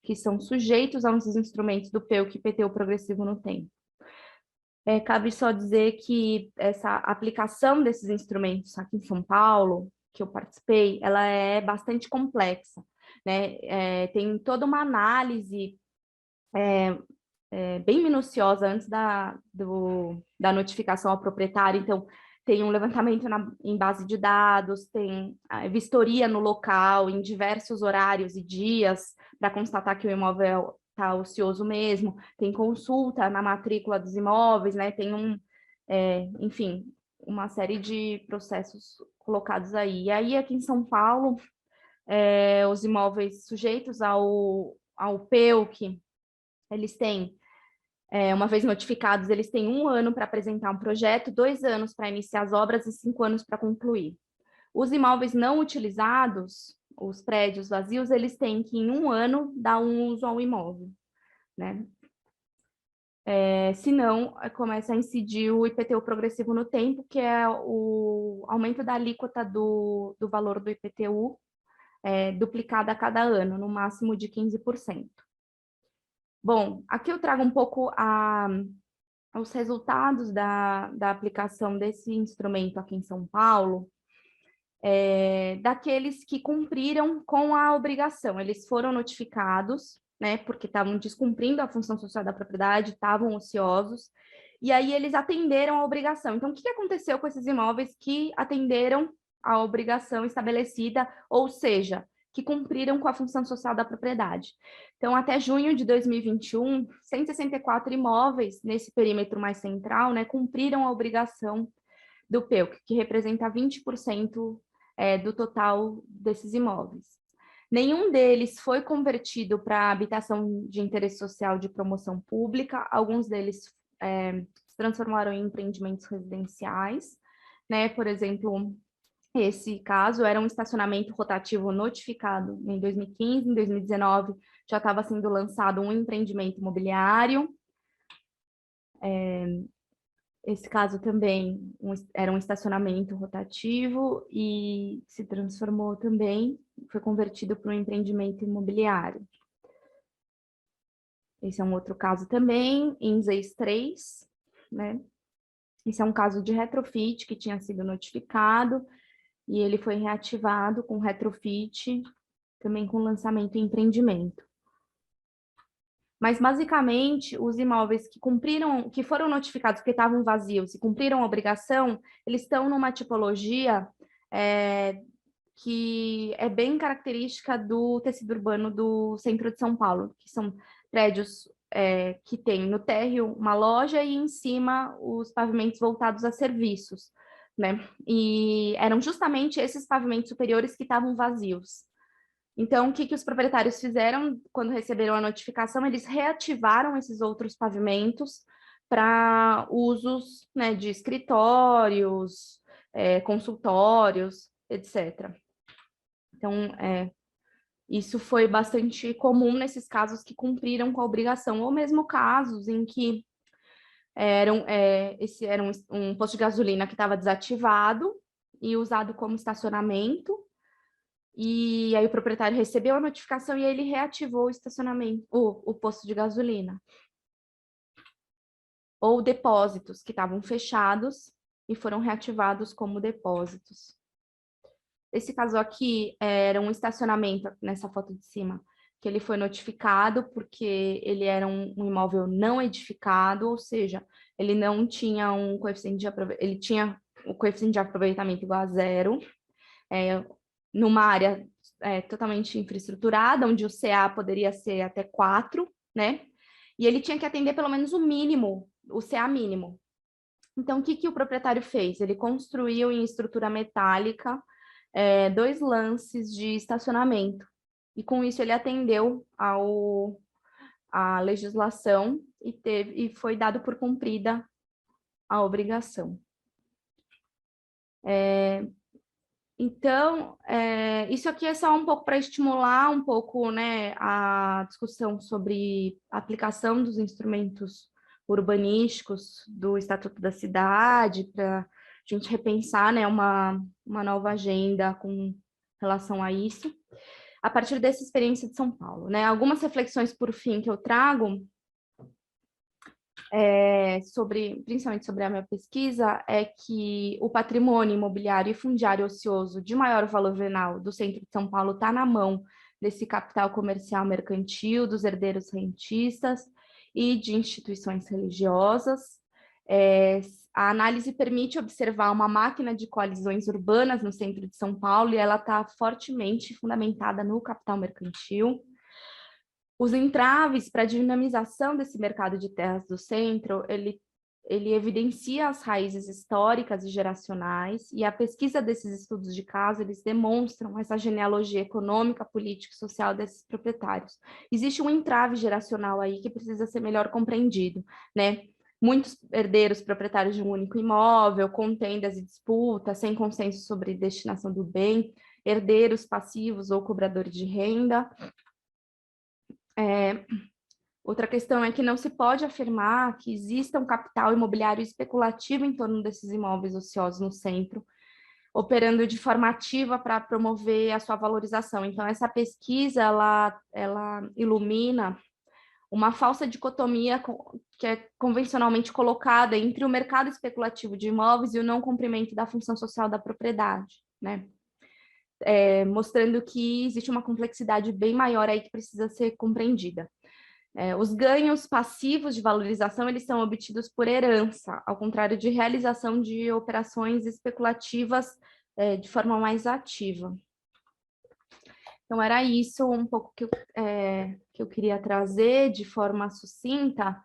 B: que são sujeitos aos instrumentos do PEUC e IPTU progressivo no tempo. Cabe só dizer que essa aplicação desses instrumentos aqui em São Paulo, que eu participei, ela é bastante complexa, né? Tem toda uma análise bem minuciosa antes da notificação ao proprietário. Então, tem um levantamento em base de dados, tem a vistoria no local, em diversos horários e dias, para constatar que o imóvel está ocioso mesmo, tem consulta na matrícula dos imóveis, né? Tem enfim, uma série de processos colocados aí. E aí, aqui em São Paulo, os imóveis sujeitos ao PEUC, eles têm uma vez notificados, eles têm 1 ano para apresentar um projeto, 2 anos para iniciar as obras e 5 anos para concluir. Os imóveis não utilizados, os prédios vazios, eles têm que, em 1 ano, dar um uso ao imóvel, né? Senão, começa a incidir o IPTU progressivo no tempo, que é o aumento da alíquota do valor do IPTU, duplicada a cada ano, no máximo de 15%. Bom, aqui eu trago um pouco os resultados da aplicação desse instrumento aqui em São Paulo, daqueles que cumpriram com a obrigação. Eles foram notificados, né, porque estavam descumprindo a função social da propriedade, estavam ociosos, e aí eles atenderam a obrigação. Então, o que aconteceu com esses imóveis que atenderam a obrigação estabelecida, ou seja, que cumpriram com a função social da propriedade? Então, até junho de 2021, 164 imóveis nesse perímetro mais central, né, cumpriram a obrigação do PEUC, que representa 20% do total desses imóveis. Nenhum deles foi convertido para habitação de interesse social de promoção pública, alguns deles se transformaram em empreendimentos residenciais, né? Por exemplo, esse caso era um estacionamento rotativo notificado em 2015, em 2019 já estava sendo lançado um empreendimento imobiliário. Esse caso também era um estacionamento rotativo e se transformou também, foi convertido para um empreendimento imobiliário. Esse é um outro caso também, em ZEIS 3, né? Esse é um caso de retrofit que tinha sido notificado e ele foi reativado com retrofit, também com lançamento em empreendimento. Mas, basicamente, os imóveis que foram notificados porque estavam vazios e cumpriram a obrigação, eles estão numa tipologia que é bem característica do tecido urbano do centro de São Paulo, que são prédios que têm no térreo uma loja e em cima os pavimentos voltados a serviços, né? E eram justamente esses pavimentos superiores que estavam vazios. Então, o que os proprietários fizeram quando receberam a notificação? Eles reativaram esses outros pavimentos para usos, né, de escritórios, consultórios, etc. Então, isso foi bastante comum nesses casos que cumpriram com a obrigação, ou mesmo casos em que era um posto de gasolina que estava desativado e usado como estacionamento, e aí o proprietário recebeu a notificação e ele reativou o estacionamento, o posto de gasolina. Ou depósitos que estavam fechados e foram reativados como depósitos. Esse caso aqui era um estacionamento, nessa foto de cima, que ele foi notificado porque ele era um imóvel não edificado, ou seja, ele não tinha um coeficiente de aproveitamento, ele tinha o coeficiente de aproveitamento igual a zero, numa área totalmente infraestruturada, onde o CA poderia ser até 4, né? E ele tinha que atender pelo menos o mínimo, o CA mínimo. Então, o que o proprietário fez? Ele construiu em estrutura metálica 2 lances de estacionamento. E com isso ele atendeu à legislação e foi dado por cumprida a obrigação. Então, isso aqui é só um pouco para estimular um pouco, né, a discussão sobre a aplicação dos instrumentos urbanísticos do Estatuto da Cidade, para a gente repensar, né, uma nova agenda com relação a isso, a partir dessa experiência de São Paulo, né? Algumas reflexões, por fim, que eu trago principalmente sobre a minha pesquisa, é que o patrimônio imobiliário e fundiário ocioso de maior valor venal do centro de São Paulo está na mão desse capital comercial mercantil, dos herdeiros rentistas e de instituições religiosas. A análise permite observar uma máquina de coalizões urbanas no centro de São Paulo e ela está fortemente fundamentada no capital mercantil. Os entraves para a dinamização desse mercado de terras do centro, ele evidencia as raízes históricas e geracionais, e a pesquisa desses estudos de caso, eles demonstram essa genealogia econômica, política e social desses proprietários. Existe um entrave geracional aí que precisa ser melhor compreendido, né? Muitos herdeiros proprietários de um único imóvel, contendas e disputas, sem consenso sobre destinação do bem, herdeiros passivos ou cobradores de renda. Outra questão é que não se pode afirmar que exista um capital imobiliário especulativo em torno desses imóveis ociosos no centro, operando de forma ativa para promover a sua valorização. Então, essa pesquisa, ela ilumina uma falsa dicotomia que é convencionalmente colocada entre o mercado especulativo de imóveis e o não cumprimento da função social da propriedade, né? Mostrando que existe uma complexidade bem maior aí que precisa ser compreendida. Os ganhos passivos de valorização, eles são obtidos por herança, ao contrário de realização de operações especulativas de forma mais ativa. Então, era isso um pouco que eu queria trazer de forma sucinta.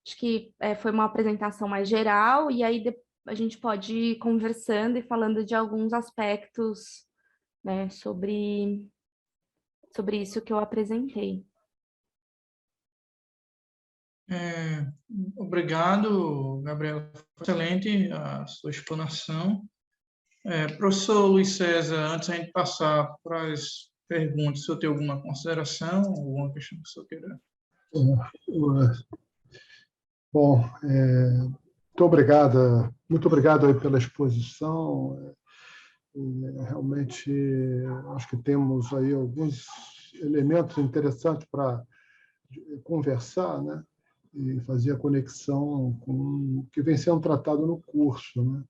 B: Acho que foi uma apresentação mais geral, e aí a gente pode ir conversando e falando de alguns aspectos, né, sobre isso que eu apresentei.
A: Obrigado, Gabriel. Excelente a sua explanação. Professor Luiz César, antes de a gente passar para as perguntas, se eu tenho alguma consideração, alguma questão que o senhor queira?
C: Bom, muito obrigado aí pela exposição. Realmente, acho que temos aí alguns elementos interessantes para conversar, né? E fazer a conexão com o que vem sendo tratado no curso, né?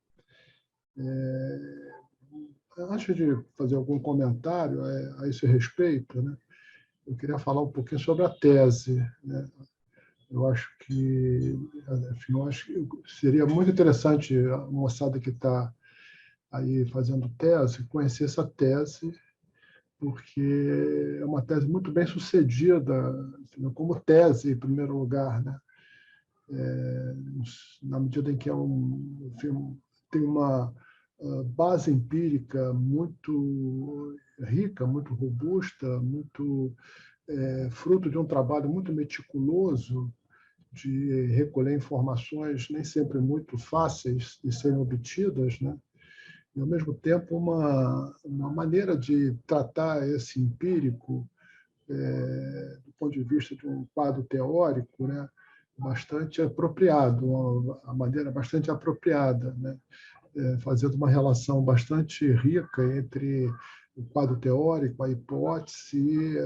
C: Antes de fazer algum comentário a esse respeito, né? Eu queria falar um pouquinho sobre a tese, né? Eu acho que seria muito interessante a moçada que está aí fazendo tese conhecer essa tese, porque é uma tese muito bem sucedida, como tese, em primeiro lugar, né? Na medida em que tem uma base empírica muito rica, muito robusta, muito fruto de um trabalho muito meticuloso de recolher informações nem sempre muito fáceis de serem obtidas, né? E, ao mesmo tempo, uma maneira de tratar esse empírico do ponto de vista de um quadro teórico, né? Bastante apropriado, uma maneira bastante apropriada, né? Fazendo uma relação bastante rica entre o quadro teórico, a hipótese,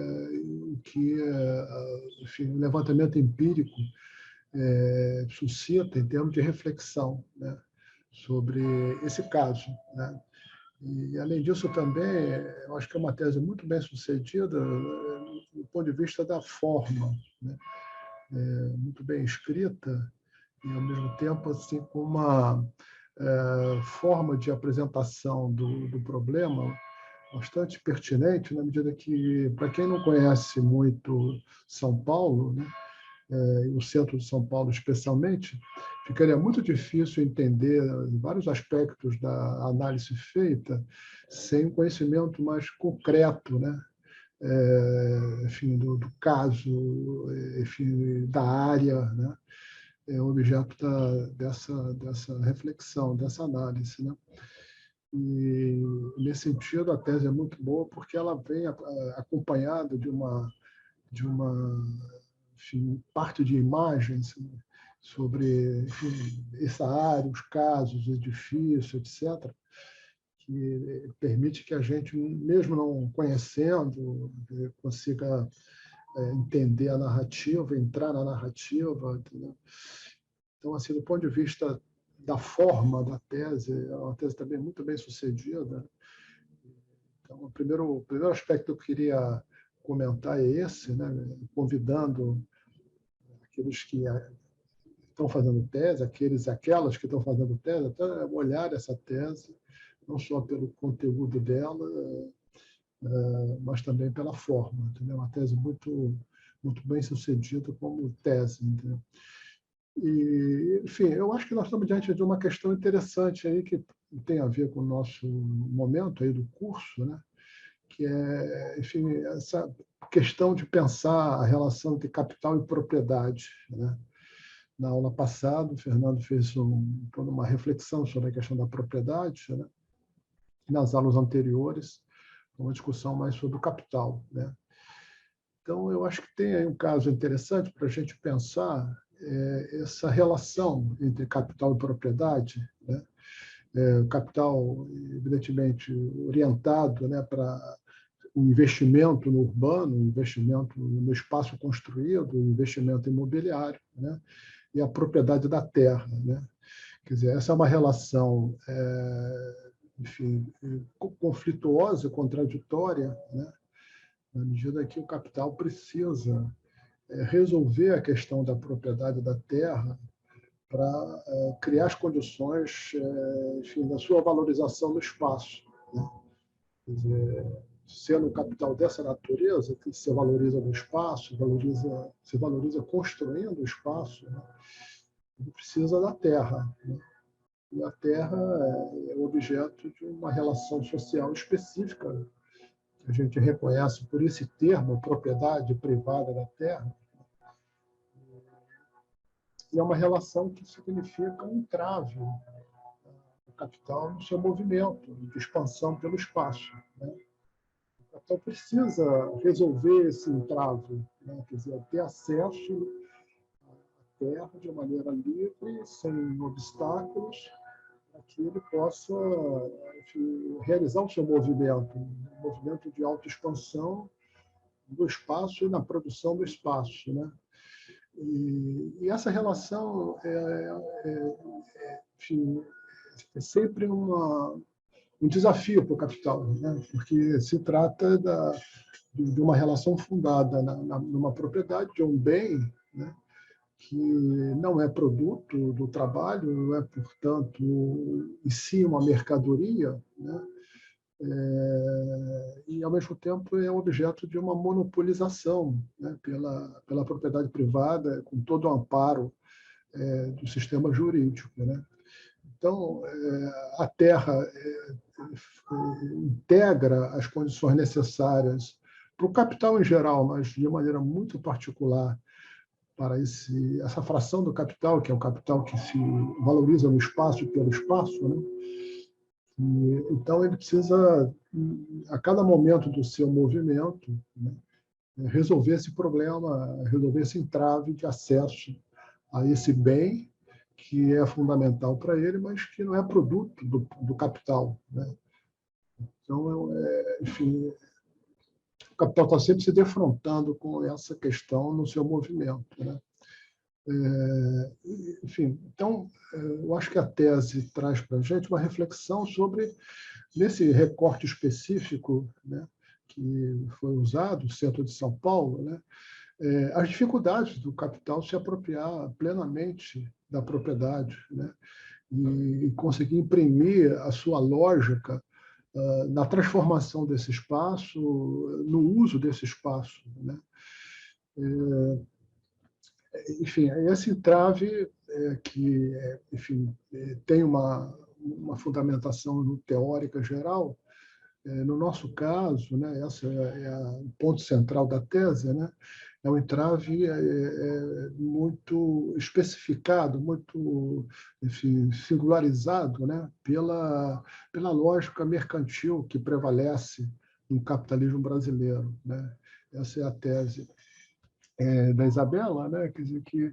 C: enfim, o levantamento empírico suscita em termos de reflexão, né, sobre esse caso, né? E, além disso, também, eu acho que é uma tese muito bem sucedida do ponto de vista da forma, né? Muito bem escrita e, ao mesmo tempo, assim, com uma forma de apresentação do problema bastante pertinente, na medida que, para quem não conhece muito São Paulo, né, o centro de São Paulo especialmente, ficaria muito difícil entender vários aspectos da análise feita sem um conhecimento mais concreto, né? Enfim, do caso, enfim, da área, né? Objeto dessa reflexão, dessa análise, né? E, nesse sentido, a tese é muito boa porque ela vem acompanhada de uma enfim, parte de imagens sobre, enfim, essa área, os casos, o edifício, etc., que permite que a gente, mesmo não conhecendo, consiga entender a narrativa, entrar na narrativa, entendeu? Então, assim, do ponto de vista da forma da tese, é uma tese também muito bem sucedida. Então, o primeiro aspecto que eu queria comentar é esse, né? Convidando aqueles que estão fazendo tese, aquelas que estão fazendo tese, até olhar essa tese, não só pelo conteúdo dela, mas também pela forma. Entendeu? Uma tese muito bem sucedida como tese. Entendeu? E, enfim, eu acho que nós estamos diante de uma questão interessante aí que tem a ver com o nosso momento aí do curso, né? Que é, enfim, essa questão de pensar a relação entre capital e propriedade, né? Na aula passada, o Fernando fez toda uma reflexão sobre a questão da propriedade, né? Nas aulas anteriores, uma discussão mais sobre o capital, né? Então, eu acho que tem aí um caso interessante para a gente pensar essa relação entre capital e propriedade, né? O capital, evidentemente, orientado, né, para o investimento no urbano, o investimento no espaço construído, o investimento imobiliário, né? E a propriedade da terra, né? Quer dizer, essa é uma relação, enfim, conflituosa, contraditória, né? Na medida que o capital precisa resolver a questão da propriedade da terra para criar as condições, enfim, da sua valorização no espaço, né? Quer dizer, sendo um capital dessa natureza, que se valoriza no espaço, se valoriza construindo o espaço, né? Ele precisa da terra, né? E a terra é objeto de uma relação social específica, que a gente reconhece por esse termo, propriedade privada da terra, e é uma relação que significa um entrave do capital no seu movimento de expansão pelo espaço, né? O capital precisa resolver esse entrave, né? Quer dizer, ter acesso à terra de maneira livre, sem obstáculos, para que ele possa, enfim, realizar o seu movimento, um movimento de autoexpansão do espaço e na produção do espaço, né? E essa relação enfim, é sempre um desafio para o capital, né? Porque se trata de uma relação fundada numa propriedade, de um bem, né? Que não é produto do trabalho, não é, portanto, em si uma mercadoria, né? E, ao mesmo tempo, é objeto de uma monopolização, né? pela propriedade privada, com todo o amparo do sistema jurídico, né? Então, a terra integra as condições necessárias para o capital em geral, mas de maneira muito particular para essa fração do capital, que é um capital que se valoriza no espaço e pelo espaço, né? E, então, ele precisa, a cada momento do seu movimento, né, resolver esse problema, resolver esse entrave de acesso a esse bem que é fundamental para ele, mas que não é produto do capital, né? Então, enfim, o capital está sempre se defrontando com essa questão no seu movimento, né? Enfim, então, eu acho que a tese traz para a gente uma reflexão sobre, nesse recorte específico, né, que foi usado, o centro de São Paulo, né, as dificuldades do capital se apropriar plenamente da propriedade, né, e conseguir imprimir a sua lógica na transformação desse espaço, no uso desse espaço, né? Enfim, esse entrave que, enfim, tem uma fundamentação teórica geral. No nosso caso, né, esse é o ponto central da tese, né, é um entrave muito especificado, muito, enfim, singularizado, né, pela lógica mercantil que prevalece no capitalismo brasileiro, né? Essa é a tese da Isabela, né, quer dizer que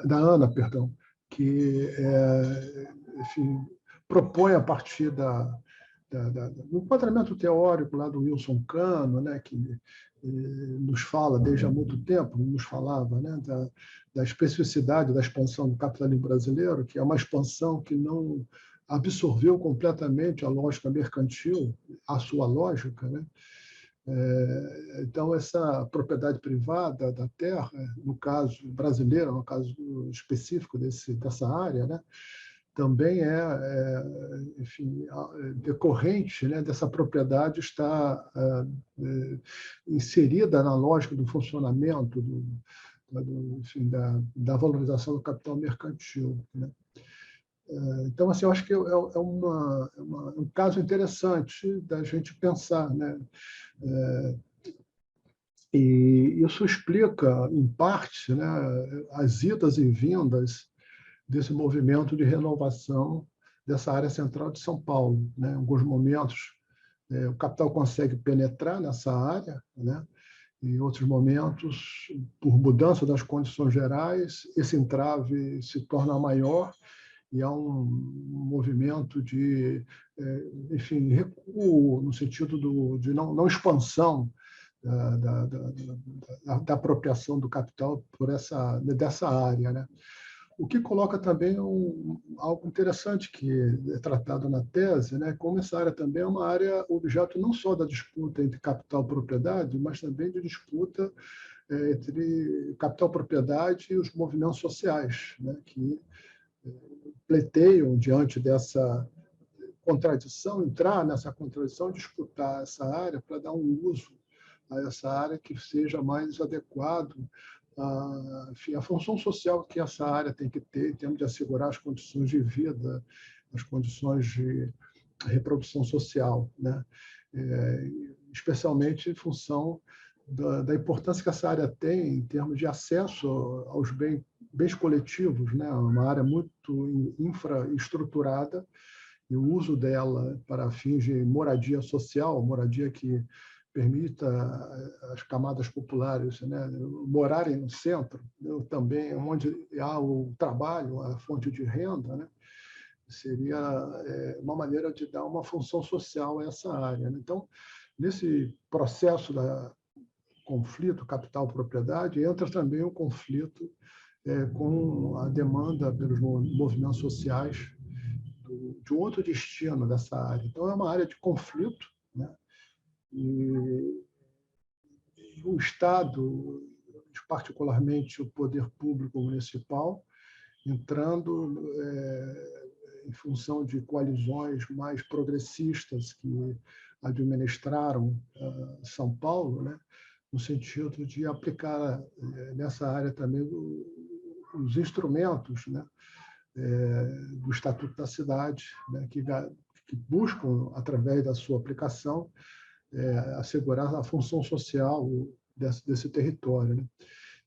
C: da Ana, perdão, que enfim, propõe a partir do enquadramento teórico lá do Wilson Cano, né, que nos fala desde há muito tempo, nos falava, né, da especificidade da expansão do capitalismo brasileiro, que é uma expansão que não absorveu completamente a lógica mercantil, a sua lógica, né? Então, essa propriedade privada da terra, no caso brasileiro, no caso específico dessa área, né, também enfim, decorrente, né, dessa propriedade estar inserida na lógica do funcionamento enfim, da valorização do capital mercantil, né? Então, assim, eu acho que é um caso interessante da gente pensar, né? E isso explica, em parte, né, as idas e vindas desse movimento de renovação dessa área central de São Paulo, né? Em alguns momentos, o capital consegue penetrar nessa área, né? Em outros momentos, por mudança das condições gerais, esse entrave se torna maior e há um movimento de, enfim, recuo no sentido de não expansão da apropriação do capital dessa área, né? O que coloca também algo interessante que é tratado na tese, né? Como essa área também é uma área objeto não só da disputa entre capital e propriedade, mas também de disputa entre capital e propriedade e os movimentos sociais, né? Que pleiteiam diante dessa contradição, entrar nessa contradição, disputar essa área para dar um uso a essa área que seja mais adequado enfim, a função social que essa área tem que ter em termos de assegurar as condições de vida, as condições de reprodução social, né? Especialmente em função da importância que essa área tem em termos de acesso aos bens coletivos, né? Uma área muito infraestruturada, e o uso dela para fins de moradia social, moradia que permita as camadas populares, né, morarem no centro, né, também onde há o trabalho, a fonte de renda, né, seria uma maneira de dar uma função social a essa área, né? Então, nesse processo da conflito capital-propriedade, entra também o conflito com a demanda pelos movimentos sociais de um outro destino dessa área. Então, é uma área de conflito, né? E o Estado, particularmente o poder público municipal, entrando em função de coalizões mais progressistas que administraram São Paulo, né, no sentido de aplicar nessa área também os instrumentos, né, do Estatuto da Cidade, né, que buscam, através da sua aplicação, assegurar a função social desse território, né?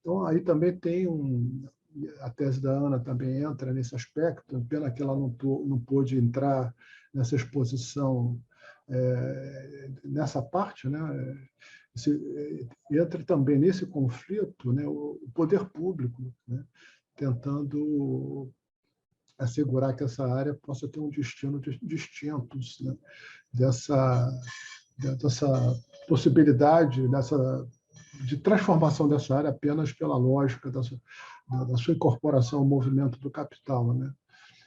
C: Então, aí também tem a tese da Ana também entra nesse aspecto, pena que ela não pôde entrar nessa exposição, nessa parte, né? Entra também nesse conflito, né, o poder público, né, tentando assegurar que essa área possa ter um destino distinto, né, dessa possibilidade de transformação dessa área apenas pela lógica da sua incorporação ao movimento do capital, né?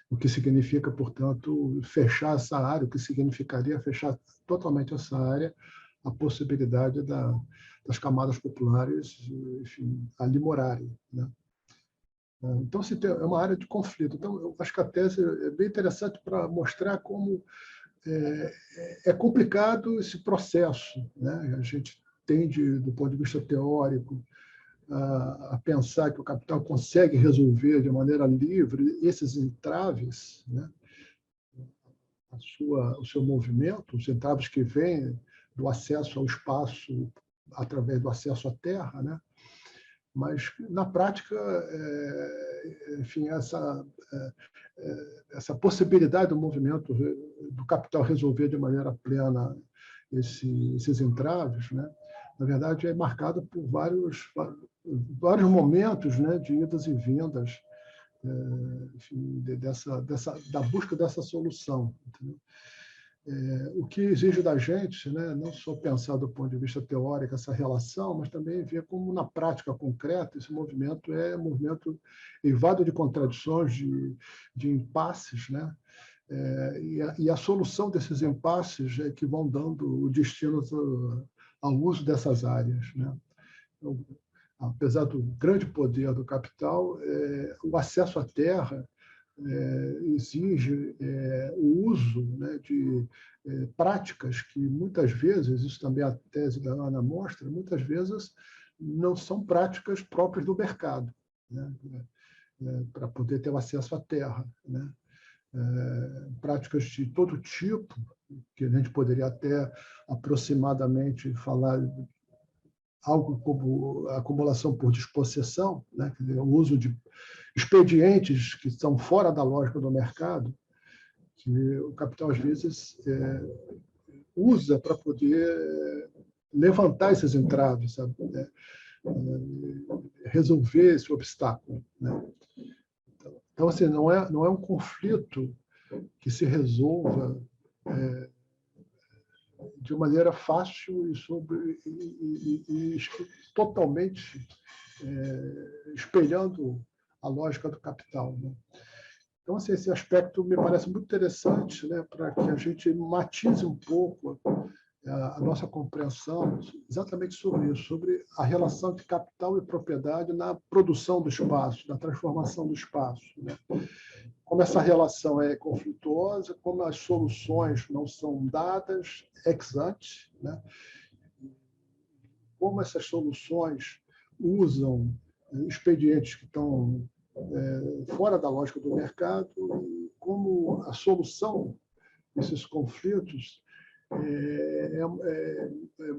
C: O que significa, portanto, fechar essa área, o que significaria fechar totalmente essa área a possibilidade das camadas populares, enfim, ali morarem, né? Então, é uma área de conflito. Então, eu acho que a tese é bem interessante para mostrar como é complicado esse processo, né? A gente tende, do ponto de vista teórico, a pensar que o capital consegue resolver de maneira livre esses entraves, né? O seu movimento, os entraves que vêm do acesso ao espaço através do acesso à terra, né? Mas, na prática, enfim, essa possibilidade do movimento do capital resolver de maneira plena esses entraves, né? Na verdade, é marcada por vários momentos, né, de idas e vindas, enfim, da busca dessa solução. Entendeu? O que exige da gente, né, não só pensar do ponto de vista teórico essa relação, mas também ver como, na prática concreta, esse movimento é um movimento eivado de contradições, de impasses, né? E a solução desses impasses é que vão dando o destino ao uso dessas áreas, né? Então, apesar do grande poder do capital, o acesso à terra exige o uso, né, de práticas que muitas vezes, isso também a tese da Ana mostra, muitas vezes não são práticas próprias do mercado, né, para poder ter o acesso à terra, né? Práticas de todo tipo, que a gente poderia até aproximadamente falar algo como a acumulação por despossessão, né? Quer dizer, o uso de expedientes que estão fora da lógica do mercado, que o capital, às vezes, usa para poder levantar esses entraves, sabe? Resolver esse obstáculo, né? Então, assim, não é um conflito que se resolva de maneira fácil e totalmente espelhando a lógica do capital, né? Então, assim, esse aspecto me parece muito interessante, né, para que a gente matize um pouco a nossa compreensão exatamente sobre isso, sobre a relação entre capital e propriedade na produção do espaço, na transformação do espaço, né? Como essa relação é conflituosa, como as soluções não são dadas ex ante, né? Como essas soluções usam expedientes que estão fora da lógica do mercado, e como a solução desses conflitos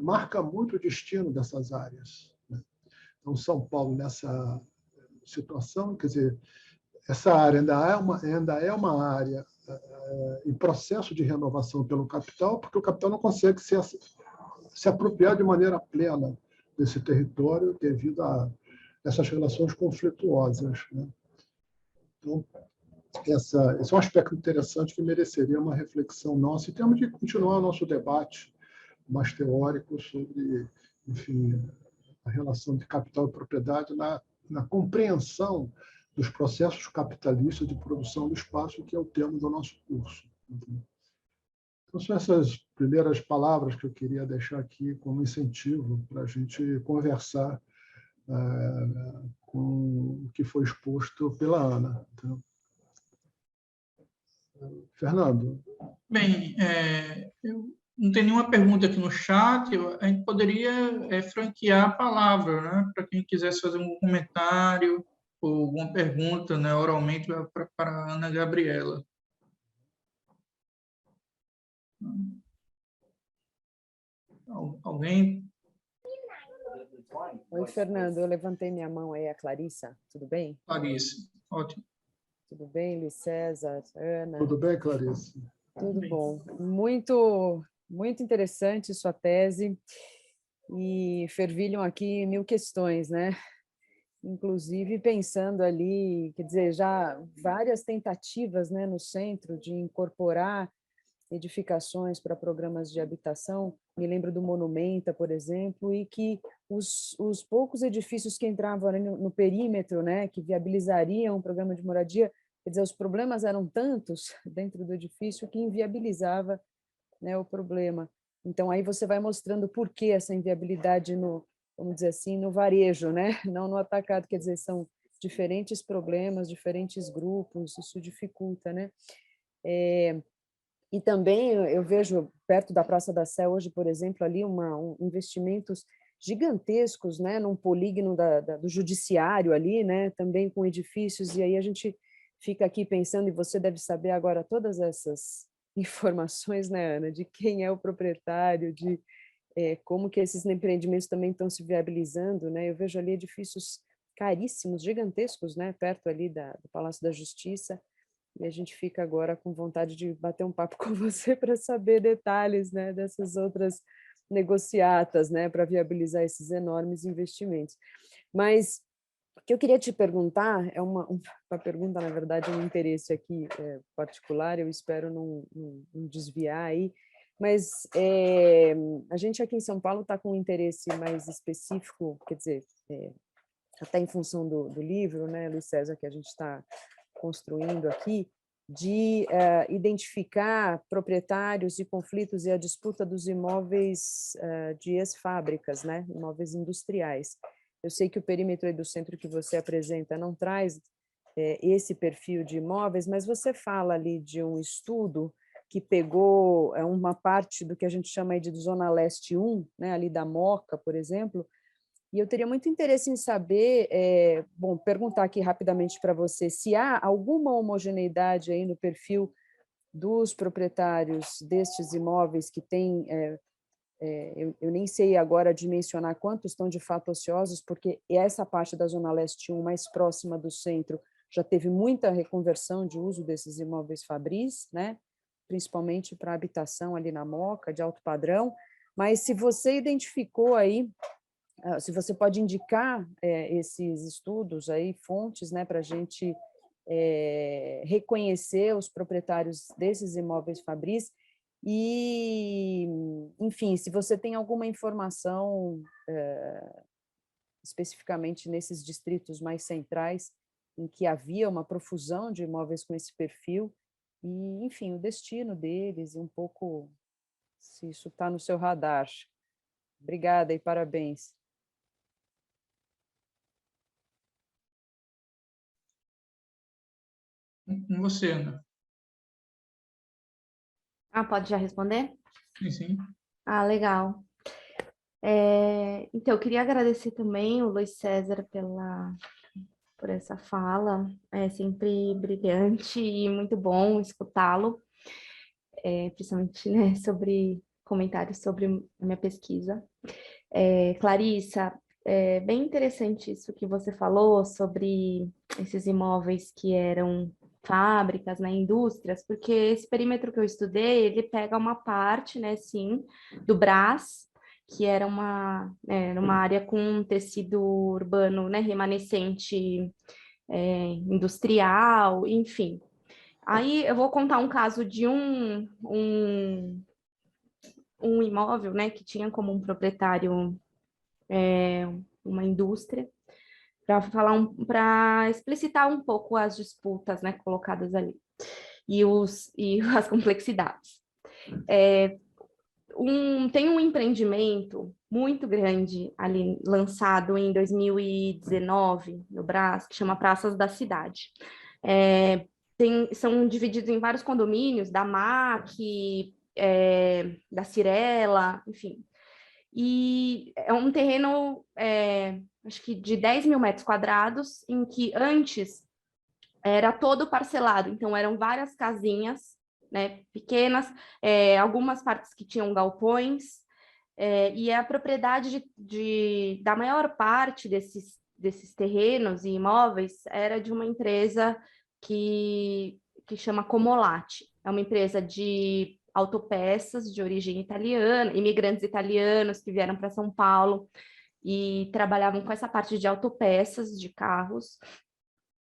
C: marca muito o destino dessas áreas, né? Então, São Paulo, nessa situação, quer dizer, essa área ainda é uma área em processo de renovação pelo capital, porque o capital não consegue se apropriar de maneira plena desse território devido a essas relações conflituosas, né? Então, esse é um aspecto interessante que mereceria uma reflexão nossa, e temos de continuar o nosso debate mais teórico sobre, enfim, a relação de capital e propriedade na compreensão dos processos capitalistas de produção do espaço, que é o tema do nosso curso. Então, são essas primeiras palavras que eu queria deixar aqui como incentivo para a gente conversar com o que foi exposto pela Ana. Então, Fernando.
A: Bem, eu não tem nenhuma pergunta aqui no chat, a gente poderia franquear a palavra, né, para quem quisesse fazer um comentário ou alguma pergunta, né, oralmente para a Ana Gabriela. Alguém?
D: Oi, Fernando, eu levantei minha mão aí, a Clarissa, tudo bem?
A: Clarice, ótimo.
D: Tudo bem, Luiz César, Ana?
C: Tudo bem, Clarice?
D: Tudo bom. Muito, muito interessante sua tese, e fervilham aqui 1000 questões, né? Inclusive pensando ali, quer dizer, já várias tentativas, né, no centro de incorporar edificações para programas de habitação. Me lembro do Monumenta, por exemplo, e que os poucos edifícios que entravam ali no perímetro, né, que viabilizariam um programa de moradia, quer dizer, os problemas eram tantos dentro do edifício que inviabilizava, né, o problema. Então, aí você vai mostrando por que essa inviabilidade no, vamos dizer assim, no varejo, né? Não no atacado, quer dizer, são diferentes problemas, diferentes grupos, isso dificulta, né? E também eu vejo perto da Praça da Sé hoje, por exemplo, ali investimentos gigantescos, né, num polígono do judiciário ali, né, também com edifícios, e aí a gente fica aqui pensando, e você deve saber agora todas essas informações, né, Ana, de quem é o proprietário, de como que esses empreendimentos também estão se viabilizando, né, eu vejo ali edifícios caríssimos, gigantescos, né, perto ali do Palácio da Justiça, e a gente fica agora com vontade de bater um papo com você para saber detalhes, né, dessas outras negociatas, né, para viabilizar esses enormes investimentos. Mas o que eu queria te perguntar é uma pergunta, na verdade, um interesse aqui particular, eu espero não desviar aí, mas a gente aqui em São Paulo está com um interesse mais específico, quer dizer, até em função do livro, né, Luiz César, que a gente está construindo aqui, de identificar proprietários de conflitos e a disputa dos imóveis de ex-fábricas, né, imóveis industriais. Eu sei que o perímetro aí do centro que você apresenta não traz esse perfil de imóveis, mas você fala ali de um estudo que pegou uma parte do que a gente chama aí de Zona Leste 1, né, ali da Moca, por exemplo, e eu teria muito interesse em saber, bom, perguntar aqui rapidamente para você, se há alguma homogeneidade aí no perfil dos proprietários destes imóveis que têm, eu nem sei agora dimensionar quantos estão de fato ociosos, porque essa parte da Zona Leste 1, mais próxima do centro, já teve muita reconversão de uso desses imóveis fabris, né? Principalmente para habitação ali na Moca, de alto padrão, mas se você identificou aí, se você pode indicar esses estudos aí, fontes, né, para a gente reconhecer os proprietários desses imóveis fabris e, enfim, se você tem alguma informação especificamente nesses distritos mais centrais em que havia uma profusão de imóveis com esse perfil e, enfim, o destino deles e um pouco se isso está no seu radar. Obrigada e parabéns.
A: Com você, Ana.
B: Pode já responder?
A: Sim, sim.
B: Legal. Então, eu queria agradecer também o Luiz César por essa fala. É sempre brilhante e muito bom escutá-lo, principalmente, né, sobre comentários sobre a minha pesquisa. Clarissa, é bem interessante isso que você falou sobre esses imóveis que eram fábricas, né, indústrias, porque esse perímetro que eu estudei, ele pega uma parte, né, sim, do Brás, que era uma área com tecido urbano, né, remanescente, industrial, enfim. Aí eu vou contar um caso de um imóvel, né, que tinha como um proprietário uma indústria, para explicitar um pouco as disputas, né, colocadas ali e as complexidades. Tem um empreendimento muito grande ali lançado em 2019 no Brás, que chama Praças da Cidade. São divididos em vários condomínios da MAC, da Cirela, enfim. E é um terreno, acho que de 10 mil metros quadrados, em que antes era todo parcelado, então eram várias casinhas, né, pequenas, algumas partes que tinham galpões, e a propriedade da maior parte desses terrenos e imóveis era de uma empresa que chama Comolate. É uma empresa de autopeças de origem italiana, imigrantes italianos que vieram para São Paulo e trabalhavam com essa parte de autopeças de carros,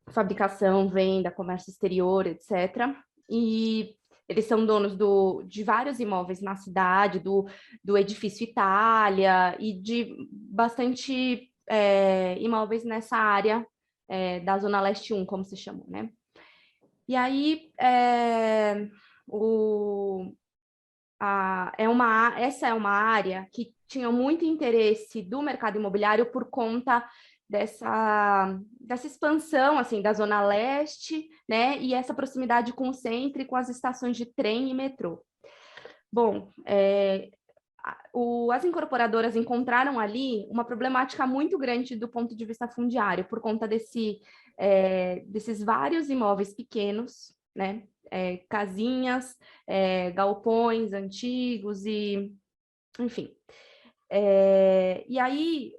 B: fabricação, venda, comércio exterior, etc. E eles são donos de vários imóveis na cidade, do Edifício Itália e de bastante imóveis nessa área da Zona Leste 1, como se chama, né? E aí, essa é uma área que tinha muito interesse do mercado imobiliário por conta dessa expansão assim, da Zona Leste, né, e essa proximidade com o centro e com as estações de trem e metrô. Bom, as incorporadoras encontraram ali uma problemática muito grande do ponto de vista fundiário, por conta desses vários imóveis pequenos, né, casinhas, galpões antigos e, enfim. E aí,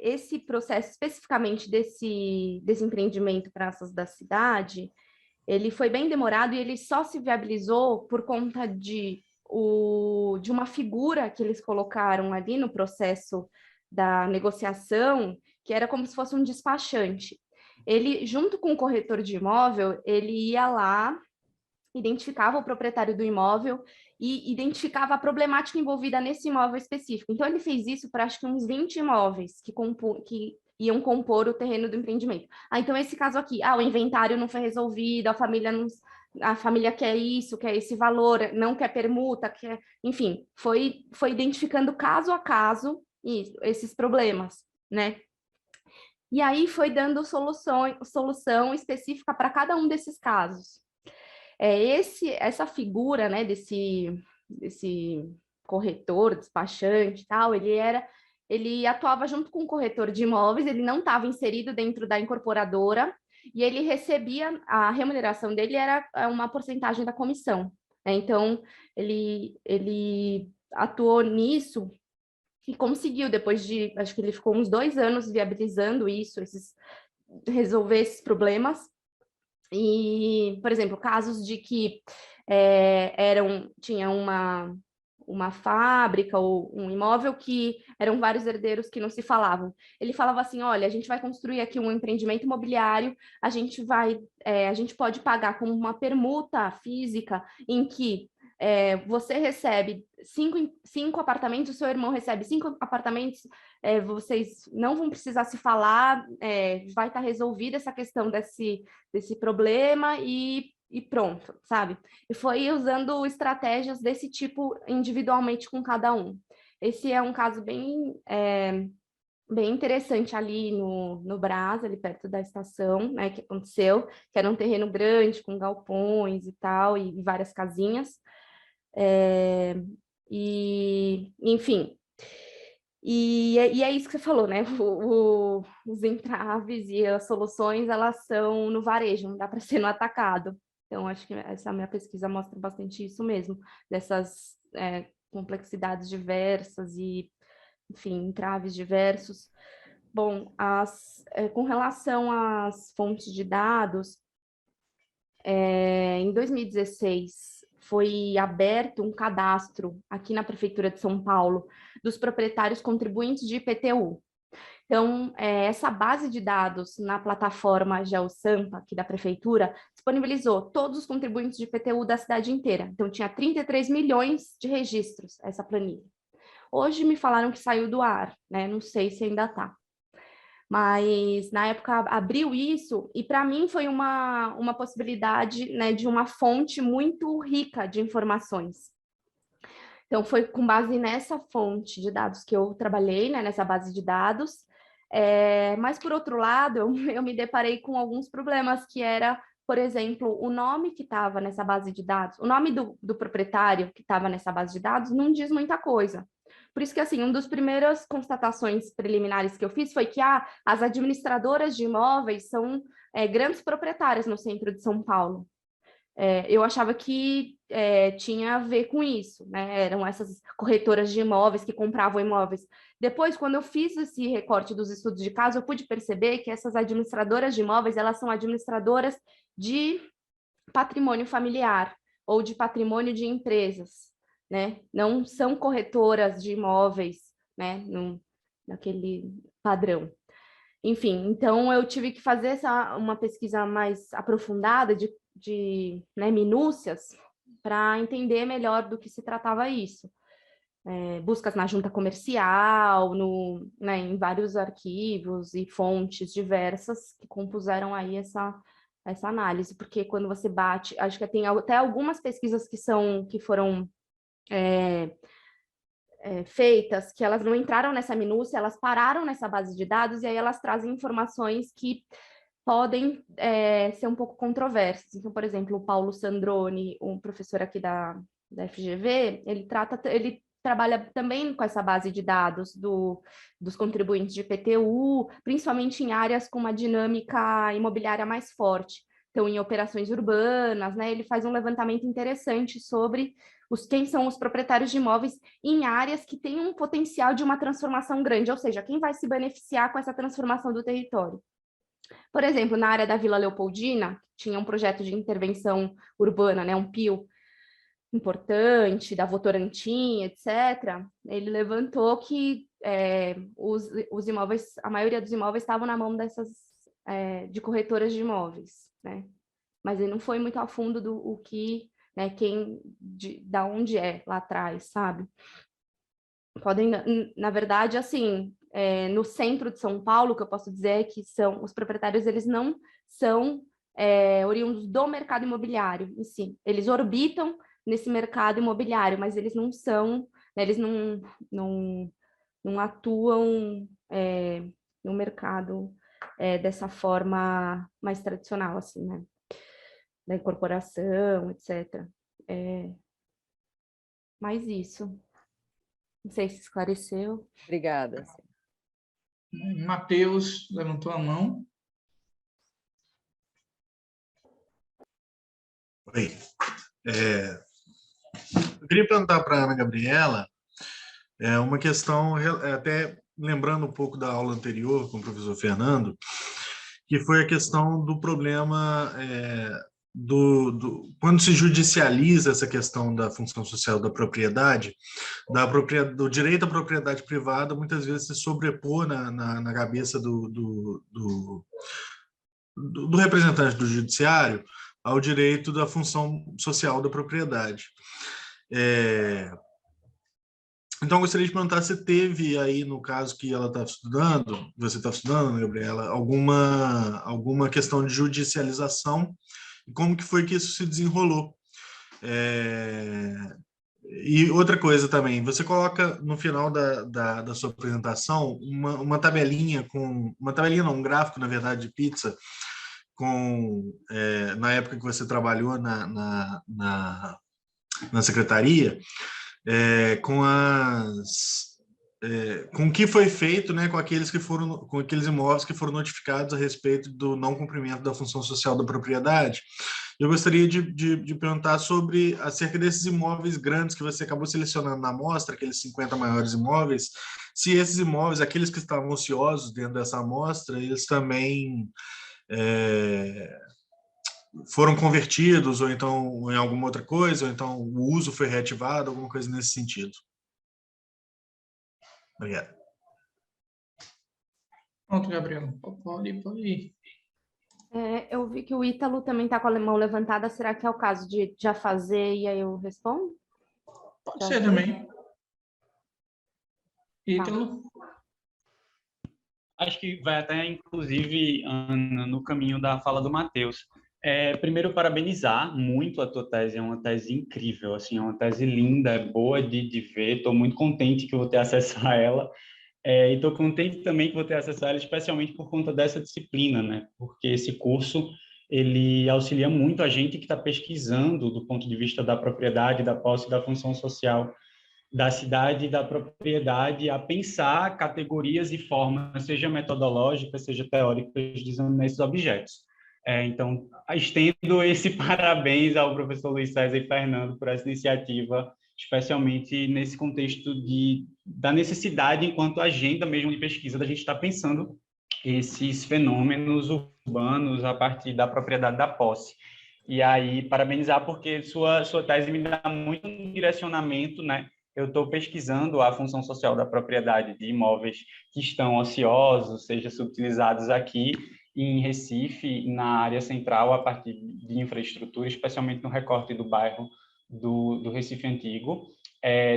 B: esse processo, especificamente desse empreendimento Praças da Cidade, ele foi bem demorado e ele só se viabilizou por conta de uma figura que eles colocaram ali no processo da negociação, que era como se fosse um despachante. Ele, junto com o corretor de imóvel, ele ia lá, identificava o proprietário do imóvel e identificava a problemática envolvida nesse imóvel específico. Então, ele fez isso para, acho que, uns 20 imóveis que iam compor o terreno do empreendimento. Então, esse caso aqui, o inventário não foi resolvido, a família quer isso, quer esse valor, não quer permuta, enfim, foi identificando caso a caso esses problemas, né? E aí foi dando solução específica para cada um desses casos. Essa figura, né, desse corretor, despachante e tal, ele atuava junto com o corretor de imóveis, ele não estava inserido dentro da incorporadora, e ele recebia, a remuneração dele era uma porcentagem da comissão, né? Então, ele atuou nisso e conseguiu, depois de, acho que ele ficou uns 2 anos viabilizando isso, resolver esses problemas. E, por exemplo, casos de que tinha uma fábrica ou um imóvel que eram vários herdeiros que não se falavam. Ele falava assim, olha, a gente vai construir aqui um empreendimento imobiliário, a gente pode pagar como uma permuta física em que você recebe 5 apartamentos, o seu irmão recebe 5 apartamentos, vocês não vão precisar se falar, vai estar resolvida essa questão desse problema e pronto, sabe? E foi usando estratégias desse tipo individualmente com cada um. Esse é um caso bem interessante ali no Brás, ali perto da estação, né, que aconteceu, que era um terreno grande, com galpões e tal, e várias casinhas. Enfim, e é isso que você falou, né? Os entraves e as soluções, elas são no varejo, não dá para ser no atacado. Então, acho que essa minha pesquisa mostra bastante isso mesmo, dessas complexidades diversas e, enfim, entraves diversos. Bom, com relação às fontes de dados, em 2016, foi aberto um cadastro aqui na Prefeitura de São Paulo dos proprietários contribuintes de IPTU. Então, essa base de dados na plataforma GeoSampa, aqui da Prefeitura, disponibilizou todos os contribuintes de IPTU da cidade inteira. Então, tinha 33 milhões de registros, essa planilha. Hoje me falaram que saiu do ar, né? Não sei se ainda está. Mas na época abriu isso e para mim foi uma possibilidade, né, de uma fonte muito rica de informações. Então foi com base nessa fonte de dados que eu trabalhei, né, nessa base de dados, mas por outro lado eu me deparei com alguns problemas que era, por exemplo, o nome que estava nessa base de dados, o nome do proprietário que estava nessa base de dados não diz muita coisa. Por isso que, assim, uma das primeiras constatações preliminares que eu fiz foi que as administradoras de imóveis são grandes proprietárias no centro de São Paulo. Eu achava que tinha a ver com isso, né? Eram essas corretoras de imóveis que compravam imóveis. Depois, quando eu fiz esse recorte dos estudos de caso, eu pude perceber que essas administradoras de imóveis, elas são administradoras de patrimônio familiar ou de patrimônio de empresas, né? Não são corretoras de imóveis, né? Naquele padrão. Enfim, então eu tive que fazer uma pesquisa mais aprofundada de minúcias para entender melhor do que se tratava isso. Buscas na junta comercial, em vários arquivos e fontes diversas que compuseram aí essa análise, porque quando você bate, acho que tem até algumas pesquisas que foram feitas, que elas não entraram nessa minúcia, elas pararam nessa base de dados e aí elas trazem informações que podem ser um pouco controversas. Então, por exemplo, o Paulo Sandroni, um professor aqui da FGV, ele trabalha também com essa base de dados dos contribuintes de IPTU, principalmente em áreas com uma dinâmica imobiliária mais forte. Então, em operações urbanas, né, ele faz um levantamento interessante sobre quem são os proprietários de imóveis em áreas que têm um potencial de uma transformação grande, ou seja, quem vai se beneficiar com essa transformação do território. Por exemplo, na área da Vila Leopoldina, tinha um projeto de intervenção urbana, né, um PIU importante, da Votorantim, etc., ele levantou que os imóveis, a maioria dos imóveis estavam na mão de corretoras de imóveis, né? Mas ele não foi muito a fundo do que, né, da onde é lá atrás, sabe? Podem, na verdade, assim, no centro de São Paulo, o que eu posso dizer é que os proprietários, eles não são oriundos do mercado imobiliário em si. Eles orbitam nesse mercado imobiliário, mas eles não são, né, eles não atuam no mercado dessa forma mais tradicional, assim, né? Da incorporação, etc. Mais isso. Não sei se esclareceu.
D: Obrigada.
A: Matheus levantou a mão.
E: Oi. Eu queria perguntar para a Ana Gabriela uma questão, até lembrando um pouco da aula anterior com o professor Fernando, que foi a questão do problema quando se judicializa essa questão da função social da propriedade, do direito à propriedade privada, muitas vezes se sobrepor na cabeça do representante do judiciário ao direito da função social da propriedade. Então, eu gostaria de perguntar se teve aí, no caso que ela estava estudando, você está estudando, Gabriela, alguma questão de judicialização e como que foi que isso se desenrolou. E outra coisa também, você coloca no final da sua apresentação uma tabelinha um gráfico, na verdade, de pizza, na época que você trabalhou na secretaria, com o que foi feito, né, com aqueles imóveis que foram notificados a respeito do não cumprimento da função social da propriedade. Eu gostaria de perguntar acerca desses imóveis grandes que você acabou selecionando na amostra, aqueles 50 maiores imóveis, se esses imóveis, aqueles que estavam ociosos dentro dessa amostra, eles também foram convertidos, ou então em alguma outra coisa, ou então o uso foi reativado, alguma coisa nesse sentido. Obrigado.
A: Pronto, Gabriela. Pode ir.
B: Eu vi que o Ítalo também está com a mão levantada. Será que é o caso de já fazer e aí eu respondo?
A: Pode ser também. Ítalo?
F: Acho que vai até, inclusive, Ana, no caminho da fala do Matheus. Primeiro, parabenizar muito a tua tese, é uma tese incrível, assim, é uma tese linda, é boa de ver, estou muito contente que vou ter acesso a ela, e estou contente também que vou ter acesso a ela, especialmente por conta dessa disciplina, né? Porque esse curso, ele auxilia muito a gente que está pesquisando do ponto de vista da propriedade, da posse e da função social da cidade e da propriedade a pensar categorias e formas, seja metodológicas, seja teóricas, nesses objetos. Então, estendo esse parabéns ao professor Luiz César e Fernando por essa iniciativa, especialmente nesse contexto da necessidade, enquanto agenda mesmo de pesquisa, da gente estar pensando esses fenômenos urbanos a partir da propriedade da posse. E aí, parabenizar, porque sua tese me dá muito um direcionamento, né? Eu estou pesquisando a função social da propriedade de imóveis que estão ociosos, seja subutilizados aqui em Recife, na área central, a partir de infraestrutura, especialmente no recorte do bairro do Recife Antigo.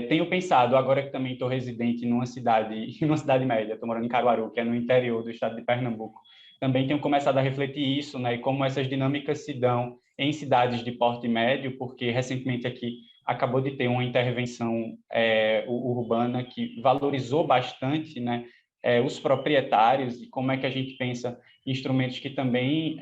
F: Tenho pensado, agora que também estou residente numa cidade média, estou morando em Caruaru, que é no interior do estado de Pernambuco, também tenho começado a refletir isso, né, e como essas dinâmicas se dão em cidades de porte médio, porque recentemente aqui acabou de ter uma intervenção urbana que valorizou bastante, né, os proprietários, e como é que a gente pensa instrumentos que também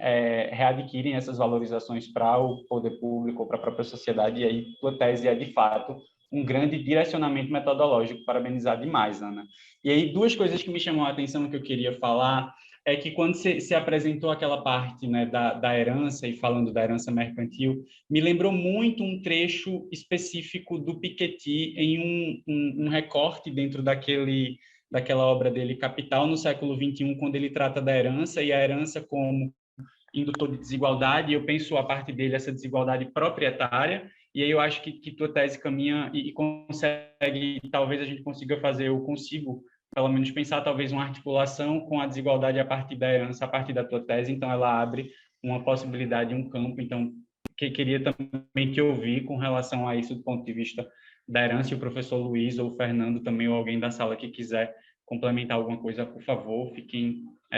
F: readquirem essas valorizações para o poder público ou para a própria sociedade. E aí tua tese é, de fato, um grande direcionamento metodológico. Parabenizar demais, Ana. E aí, duas coisas que me chamam a atenção que eu queria falar é que quando você apresentou aquela parte, né, da herança, e falando da herança mercantil, me lembrou muito um trecho específico do Piketty em um recorte dentro daquela obra dele, Capital, no século XXI, quando ele trata da herança, e a herança como indutor de desigualdade. Eu penso a parte dele, essa desigualdade proprietária, e aí eu acho que tua tese caminha e consegue, talvez a gente consiga fazer, eu consigo, pelo menos pensar talvez uma articulação com a desigualdade a partir da herança, a partir da tua tese. Então ela abre uma possibilidade, um campo. Então, que queria também te ouvir com relação a isso do ponto de vista da herança, e o professor Luiz ou o Fernando também, ou alguém da sala que quiser complementar alguma coisa, por favor,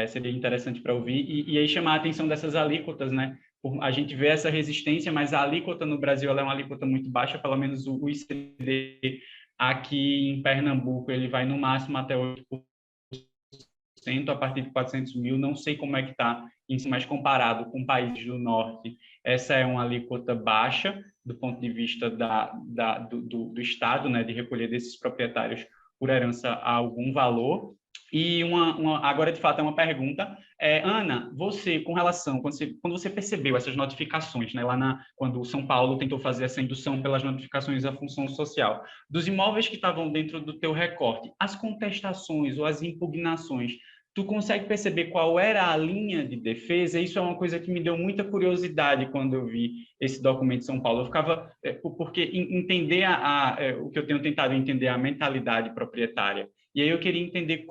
F: seria interessante para ouvir. E aí chamar a atenção dessas alíquotas, né? A gente vê essa resistência, mas a alíquota no Brasil ela é uma alíquota muito baixa, pelo menos o ICD aqui em Pernambuco, ele vai no máximo até 8%, a partir de 400 mil. Não sei como é que está, mas comparado com países do norte, essa é uma alíquota baixa do ponto de vista do Estado, né, de recolher desses proprietários por herança a algum valor. E agora, de fato, é uma pergunta. Ana, você, com relação, quando você percebeu essas notificações, né, quando o São Paulo tentou fazer essa indução pelas notificações à função social, dos imóveis que estavam dentro do teu recorte, as contestações ou as impugnações, tu consegue perceber qual era a linha de defesa? Isso é uma coisa que me deu muita curiosidade quando eu vi esse documento de São Paulo. Eu ficava, porque entender o que eu tenho tentado entender, a mentalidade proprietária. E aí eu queria entender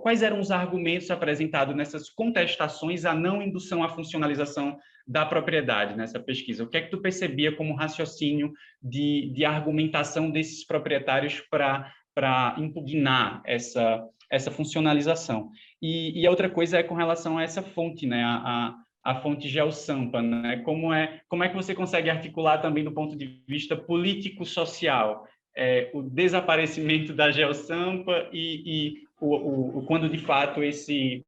F: quais eram os argumentos apresentados nessas contestações à não indução à funcionalização da propriedade nessa pesquisa. O que é que tu percebia como raciocínio de argumentação desses proprietários para impugnar essa funcionalização? E a outra coisa é com relação a essa fonte, né, a fonte GeoSampa, né? Como é que você consegue articular também do ponto de vista político-social o desaparecimento da GeoSampa e quando de fato esse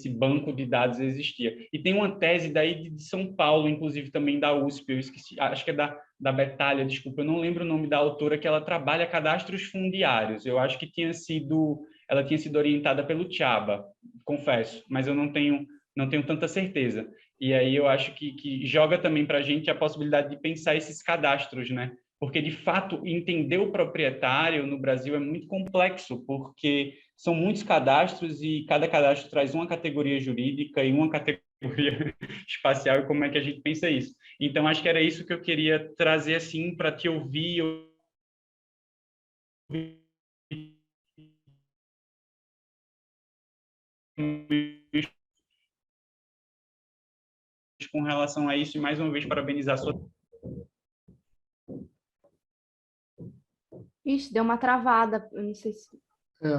F: banco de dados existia? E tem uma tese daí de São Paulo, inclusive também da USP, eu esqueci, acho que é da Betália, desculpa, eu não lembro o nome da autora, que ela trabalha cadastros fundiários. Eu acho que ela tinha sido orientada pelo Tiaba, confesso, mas eu não tenho tanta certeza. E aí eu acho que joga também para a gente a possibilidade de pensar esses cadastros, né? Porque, de fato, entender o proprietário no Brasil é muito complexo, porque são muitos cadastros e cada cadastro traz uma categoria jurídica e uma categoria espacial, e como é que a gente pensa isso? Então, acho que era isso que eu queria trazer, assim, para te ouvir com relação a isso, e mais uma vez parabenizar a sua...
B: Ixi, deu uma travada, eu não sei se...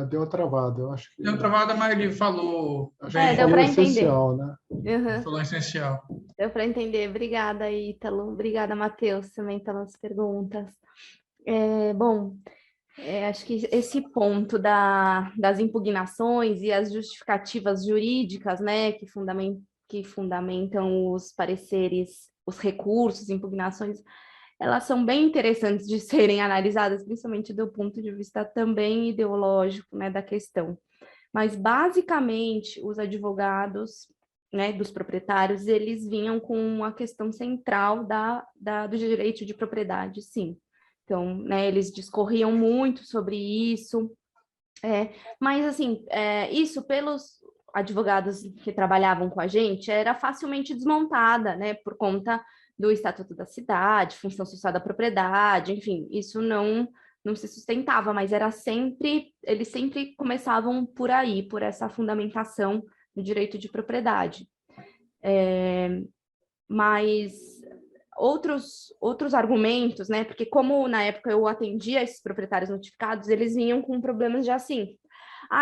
C: Deu uma travada, eu acho que...
A: Deu uma travada, mas ele falou...
B: deu para entender.
C: Essencial, né?
B: Uhum.
A: Falou essencial.
B: Deu para entender. Obrigada, Ítalo. Obrigada, Matheus, também pelas perguntas. Bom, acho que esse ponto das impugnações e as justificativas jurídicas, né, que fundamentam os pareceres, os recursos, impugnações, elas são bem interessantes de serem analisadas, principalmente do ponto de vista também ideológico, né, da questão. Mas, basicamente, os advogados, né, dos proprietários, eles vinham com a questão central do direito de propriedade, sim. Então, né, eles discorriam muito sobre isso, mas, assim, isso pelos advogados que trabalhavam com a gente era facilmente desmontada, né, por conta do Estatuto da Cidade, função social da propriedade, enfim, isso não se sustentava, mas eles sempre começavam por aí, por essa fundamentação do direito de propriedade. Mas outros argumentos, né? Porque como na época eu atendia esses proprietários notificados, eles vinham com problemas de assim,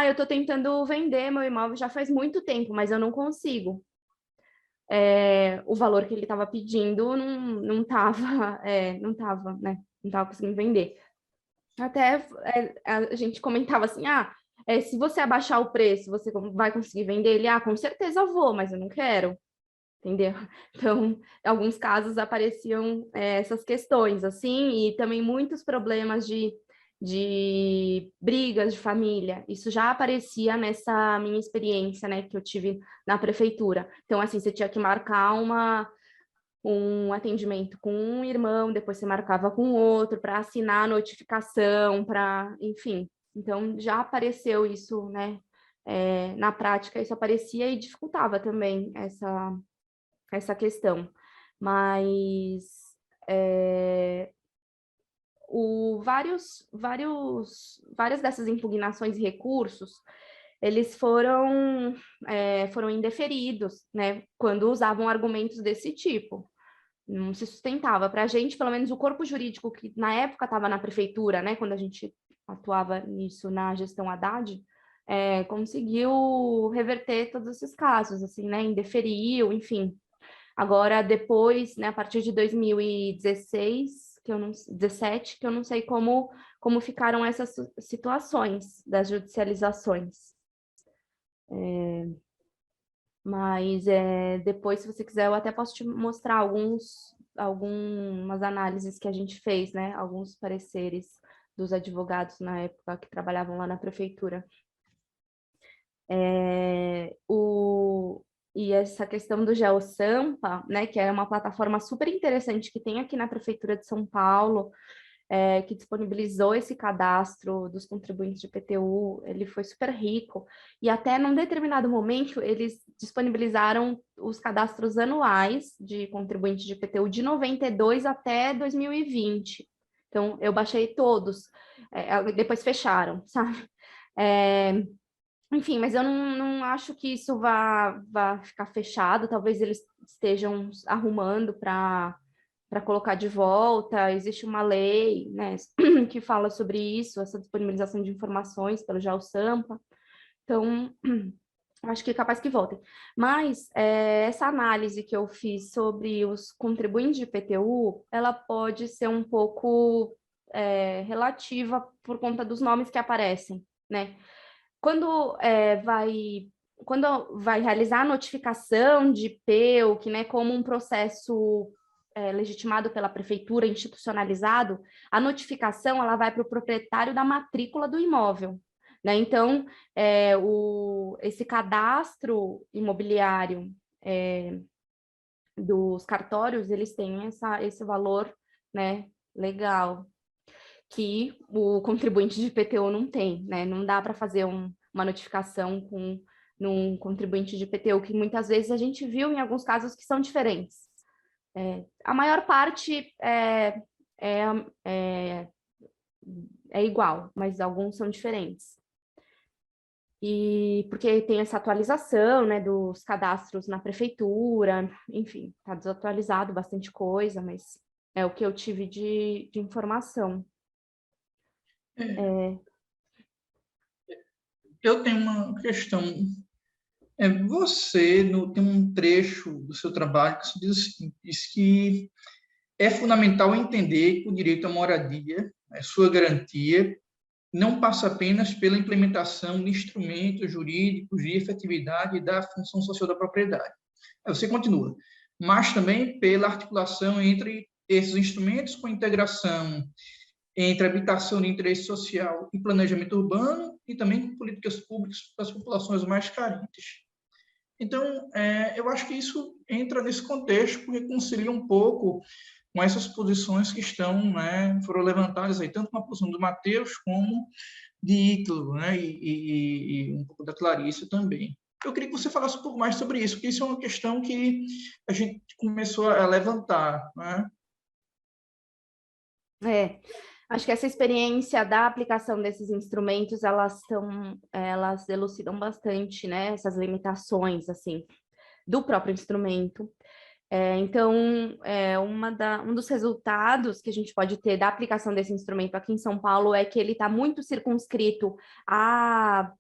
B: eu estou tentando vender meu imóvel já faz muito tempo, mas eu não consigo. O valor que ele estava pedindo não estava, né, não estava conseguindo vender. Até a gente comentava assim, se você abaixar o preço, você vai conseguir vender? Ele, com certeza eu vou, mas eu não quero, entendeu? Então, em alguns casos apareciam essas questões, assim, e também muitos problemas de brigas de família. Isso já aparecia nessa minha experiência, né, que eu tive na prefeitura. Então, assim, você tinha que marcar um atendimento com um irmão, depois você marcava com outro para assinar a notificação, enfim. Então, já apareceu isso, né? Na prática, isso aparecia e dificultava também essa questão. Mas várias dessas impugnações e recursos, eles foram indeferidos, né? Quando usavam argumentos desse tipo. Não se sustentava. Para a gente, pelo menos o corpo jurídico que na época estava na prefeitura, né, quando a gente atuava nisso na gestão Haddad, conseguiu reverter todos esses casos, assim, né, indeferiu, enfim. Agora, depois, né, a partir de 2016, 17, que eu não sei como ficaram essas situações das judicializações. Mas depois, se você quiser, eu até posso te mostrar algumas análises que a gente fez, né? Alguns pareceres dos advogados na época que trabalhavam lá na prefeitura. E essa questão do GeoSampa, né? Que é uma plataforma super interessante que tem aqui na Prefeitura de São Paulo, que disponibilizou esse cadastro dos contribuintes de IPTU, ele foi super rico, e até num determinado momento eles disponibilizaram os cadastros anuais de contribuintes de IPTU de 92 até 2020. Então, eu baixei todos, depois fecharam, sabe? Enfim, mas eu não acho que isso vá ficar fechado, talvez eles estejam arrumando para colocar de volta. Existe uma lei, né, que fala sobre isso, essa disponibilização de informações pelo GeoSampa. Então, acho que é capaz que voltem. Mas essa análise que eu fiz sobre os contribuintes de IPTU, ela pode ser um pouco relativa por conta dos nomes que aparecem, né? Quando vai realizar a notificação de PEUC, né, como um processo legitimado pela prefeitura, institucionalizado, a notificação ela vai para o proprietário da matrícula do imóvel, né? Então, esse cadastro imobiliário dos cartórios, eles têm esse valor, né, legal, que o contribuinte de IPTU não tem, né? Não dá para fazer uma notificação num contribuinte de IPTU, que muitas vezes a gente viu em alguns casos que são diferentes. A maior parte é igual, mas alguns são diferentes. E porque tem essa atualização, né, dos cadastros na prefeitura, enfim, está desatualizado bastante coisa, mas é o que eu tive de informação.
A: Eu tenho uma questão. Você tem um trecho do seu trabalho que diz o seguinte, diz que é fundamental entender que o direito à moradia, sua garantia, não passa apenas pela implementação de instrumentos jurídicos de efetividade da função social da propriedade. Aí você continua, mas também pela articulação entre esses instrumentos com integração entre habitação de interesse social e planejamento urbano e também com políticas públicas para as populações mais carentes. Então, eu acho que isso entra nesse contexto, porque concilia um pouco com essas posições que foram levantadas aí, tanto na posição do Matheus como de Ítalo, né, e um pouco da Clarissa também. Eu queria que você falasse um pouco mais sobre isso, porque isso é uma questão que a gente começou a levantar, né?
B: Acho que essa experiência da aplicação desses instrumentos, elas elucidam bastante, né, essas limitações, assim, do próprio instrumento. Então, um dos resultados que a gente pode ter da aplicação desse instrumento aqui em São Paulo é que ele está muito circunscrito a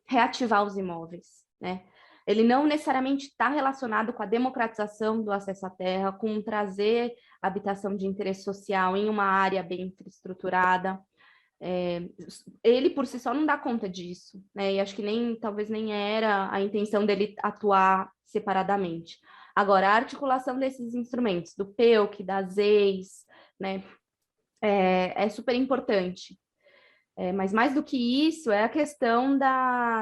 B: reativar os imóveis, né? ele não necessariamente está relacionado com a democratização do acesso à terra, com trazer habitação de interesse social em uma área bem infraestruturada. Ele por si só não dá conta disso, né? E acho que talvez nem era a intenção dele atuar separadamente. Agora, a articulação desses instrumentos, do PEUC, das EIs, né, é super importante. Mas mais do que isso, é a questão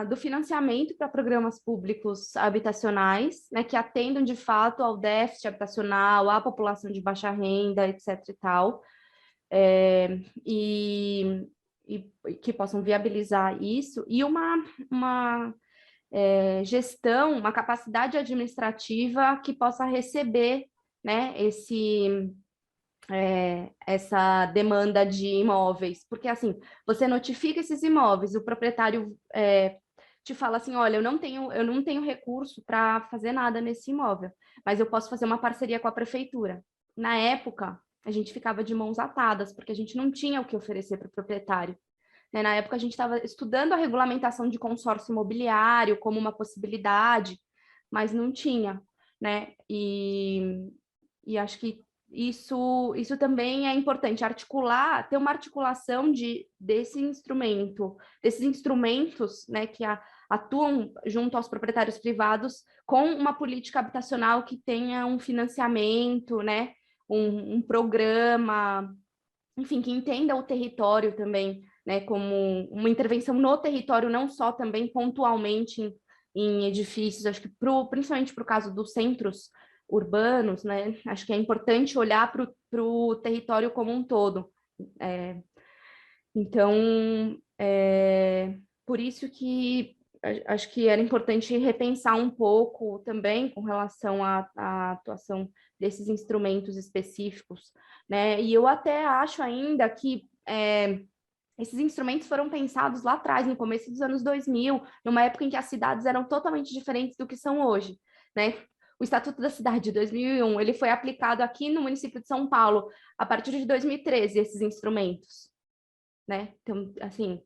B: do financiamento para programas públicos habitacionais, né, que atendam de fato ao déficit habitacional, à população de baixa renda, etc. e tal, e que possam viabilizar isso, e uma gestão, uma capacidade administrativa que possa receber, né, essa demanda de imóveis, porque assim, você notifica esses imóveis, o proprietário te fala assim, olha, eu não tenho recurso para fazer nada nesse imóvel, mas eu posso fazer uma parceria com a prefeitura. Na época, a gente ficava de mãos atadas, porque a gente não tinha o que oferecer para o proprietário. Né? Na época, a gente estava estudando a regulamentação de consórcio imobiliário como uma possibilidade, mas não tinha, né? E acho que isso também é importante, ter uma articulação desses instrumentos, né, que atuam junto aos proprietários privados com uma política habitacional que tenha um financiamento, né, um programa, enfim, que entenda o território também, né, como uma intervenção no território, não só também pontualmente em edifícios, acho que principalmente para o caso dos centros urbanos, né, acho que é importante olhar para o território como um todo. Então, por isso que acho que era importante repensar um pouco também com relação à atuação desses instrumentos específicos, né? E eu até acho ainda que esses instrumentos foram pensados lá atrás, no começo dos anos 2000, numa época em que as cidades eram totalmente diferentes do que são hoje, né? O Estatuto da Cidade de 2001, ele foi aplicado aqui no município de São Paulo a partir de 2013, esses instrumentos, né? Então, assim,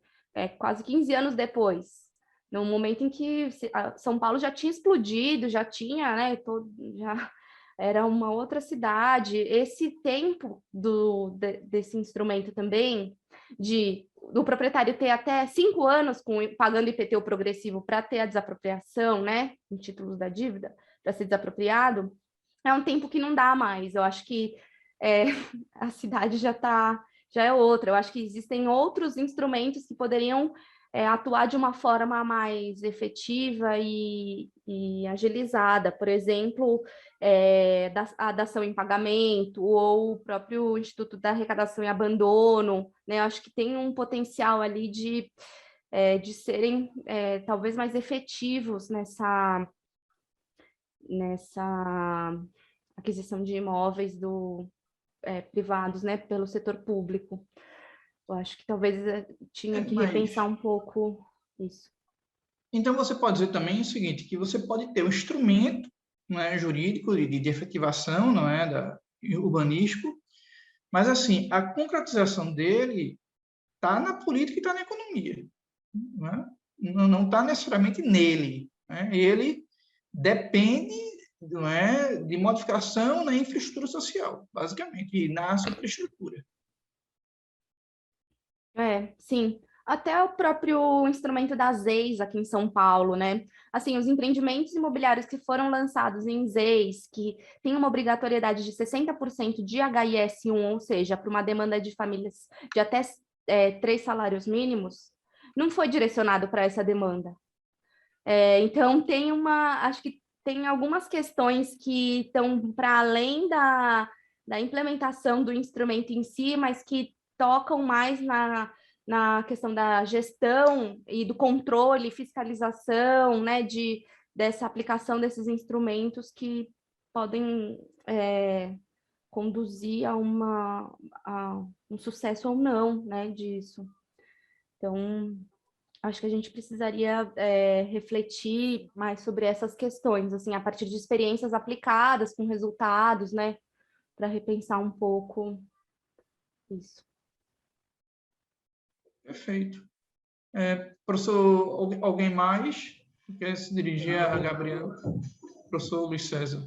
B: quase 15 anos depois, no momento em que São Paulo já tinha explodido, já tinha, né, já era uma outra cidade. Esse tempo desse instrumento também, do proprietário ter até 5 anos pagando IPTU progressivo para ter a desapropriação, né, em títulos da dívida, para ser desapropriado, é um tempo que não dá mais. Eu acho que a cidade já é outra. Eu acho que existem outros instrumentos que poderiam atuar de uma forma mais efetiva e agilizada. Por exemplo, a dação em pagamento ou o próprio Instituto da Arrecadação e Abandono, né? Eu acho que tem um potencial ali de serem talvez mais efetivos nessa aquisição de imóveis privados, né, pelo setor público. Eu acho que talvez tinha que repensar um pouco isso.
A: Então, você pode dizer também o seguinte, que você pode ter um instrumento, né, jurídico de efetivação, não é, urbanístico, mas, assim, a concretização dele está na política e está na economia. Não está necessariamente nele. Né? Ele depende, não é, de modificação na infraestrutura social, basicamente, e na superestrutura.
B: Sim. Até o próprio instrumento das ZEIs aqui em São Paulo, né? Assim, os empreendimentos imobiliários que foram lançados em ZEIs, que tem uma obrigatoriedade de 60% de HIS1, ou seja, para uma demanda de famílias de até 3 salários mínimos, não foi direcionado para essa demanda. Então, acho que tem algumas questões que estão para além da implementação do instrumento em si, mas que tocam mais na questão da gestão e do controle, fiscalização, né, dessa aplicação desses instrumentos que podem conduzir a um sucesso ou não, né, disso. Então, acho que a gente precisaria refletir mais sobre essas questões, assim, a partir de experiências aplicadas com resultados, né, para repensar um pouco isso.
A: Perfeito. Professor, alguém mais? Quer se dirigir a Gabriela? Professor Luiz César.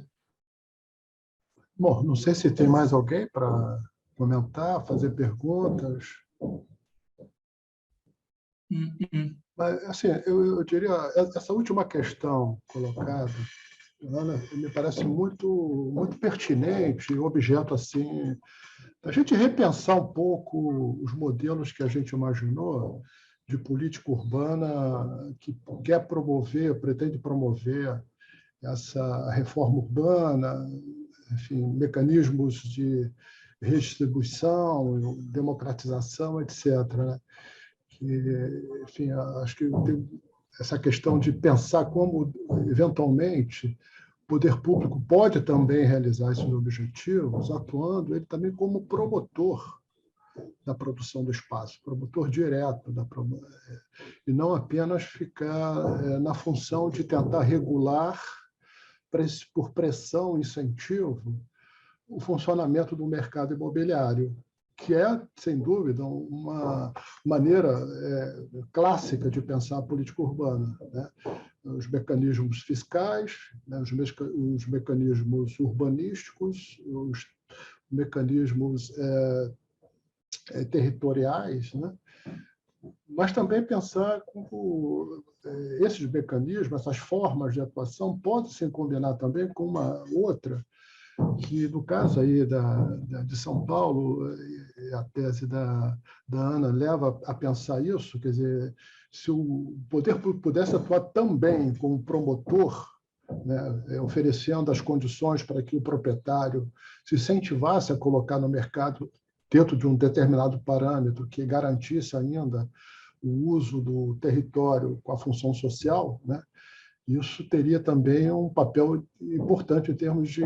C: Bom, não sei se tem mais alguém para comentar, fazer perguntas. Mas, assim, eu diria, essa última questão colocada, Ana, me parece muito pertinente e objeto assim a gente repensar um pouco os modelos que a gente imaginou de política urbana que quer promover, pretende promover essa reforma urbana, enfim, mecanismos de redistribuição, democratização, etc., né? Que, enfim, acho que tem essa questão de pensar como, eventualmente, o poder público pode também realizar esses objetivos, atuando ele também como promotor da produção do espaço, promotor direto e não apenas ficar na função de tentar regular por pressão e incentivo o funcionamento do mercado imobiliário, que é, sem dúvida, uma maneira clássica de pensar a política urbana, né? Os mecanismos fiscais, né? Os mecanismos urbanísticos, os mecanismos territoriais, né? Mas também pensar como esses mecanismos, essas formas de atuação podem se combinar também com uma outra, que no caso aí de São Paulo, a tese da Ana leva a pensar isso, quer dizer, se o poder público pudesse atuar também como promotor, né, oferecendo as condições para que o proprietário se incentivasse a colocar no mercado, dentro de um determinado parâmetro que garantisse ainda o uso do território com a função social, né? Isso teria também um papel importante em termos de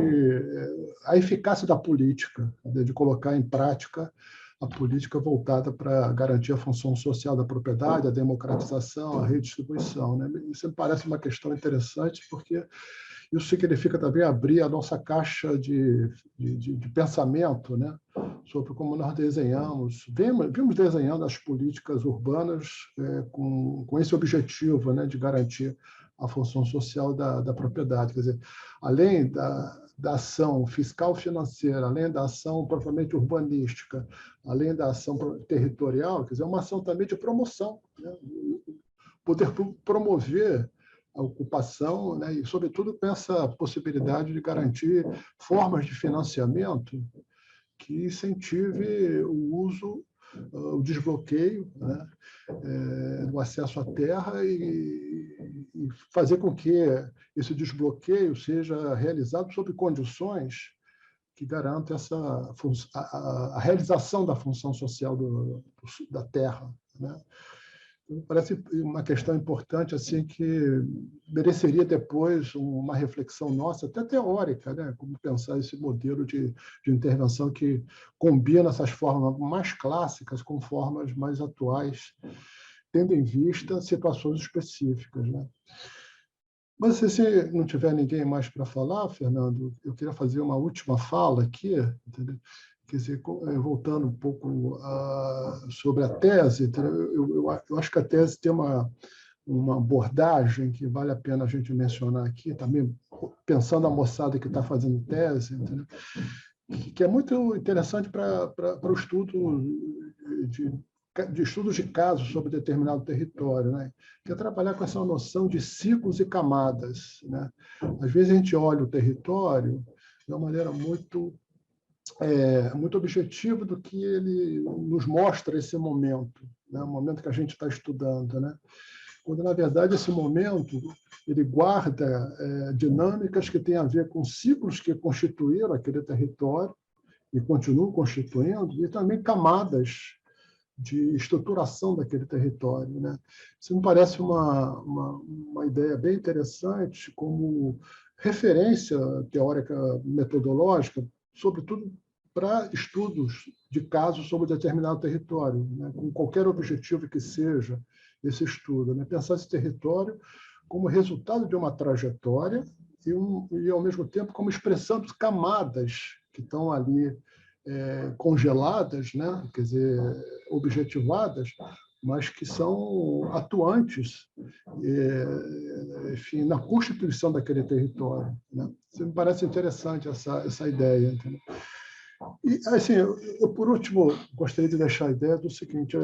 C: a eficácia da política, de colocar em prática a política voltada para garantir a função social da propriedade, a democratização, a redistribuição, né? Isso me parece uma questão interessante, porque isso significa também abrir a nossa caixa de pensamento, né? Sobre como nós desenhamos, vimos desenhando as políticas urbanas com esse objetivo, né? De garantir a função social da propriedade. Quer dizer, além da ação fiscal financeira, além da ação propriamente urbanística, além da ação territorial, quer dizer, uma ação também de promoção, né? Poder promover a ocupação, né? E, sobretudo, com essa possibilidade de garantir formas de financiamento que incentive o uso, o desbloqueio, né? Do acesso à terra e fazer com que esse desbloqueio seja realizado sob condições que garantam a realização da função social da terra, né? Parece uma questão importante assim que mereceria depois uma reflexão nossa, até teórica, né? Como pensar esse modelo de intervenção que combina essas formas mais clássicas com formas mais atuais, tendo em vista situações específicas, né? Mas se não tiver ninguém mais para falar, Fernando, eu queria fazer uma última fala aqui, entendeu? Quer dizer, voltando um pouco sobre a tese, eu acho que a tese tem uma abordagem que vale a pena a gente mencionar aqui, também pensando a moçada que está fazendo tese, entendeu? Que é muito interessante para o estudo de estudos de casos sobre determinado território, né? Que é trabalhar com essa noção de ciclos e camadas, né? Às vezes a gente olha o território de uma maneira muito objetivo do que ele nos mostra esse momento, né? O momento que a gente está estudando, né? Quando, na verdade, esse momento ele guarda dinâmicas que têm a ver com ciclos que constituíram aquele território e continuam constituindo, e também camadas de estruturação daquele território, né? Isso me parece uma ideia bem interessante como referência teórica metodológica, sobretudo para estudos de casos sobre determinado território, né? Com qualquer objetivo que seja esse estudo, né? Pensar esse território como resultado de uma trajetória e ao mesmo tempo, como expressão de camadas que estão ali congeladas, né? Quer dizer, objetivadas, mas que são atuantes, enfim, na constituição daquele território, né? Isso me parece interessante, essa ideia, entendeu? E, assim, por último, gostaria de deixar a ideia do seguinte: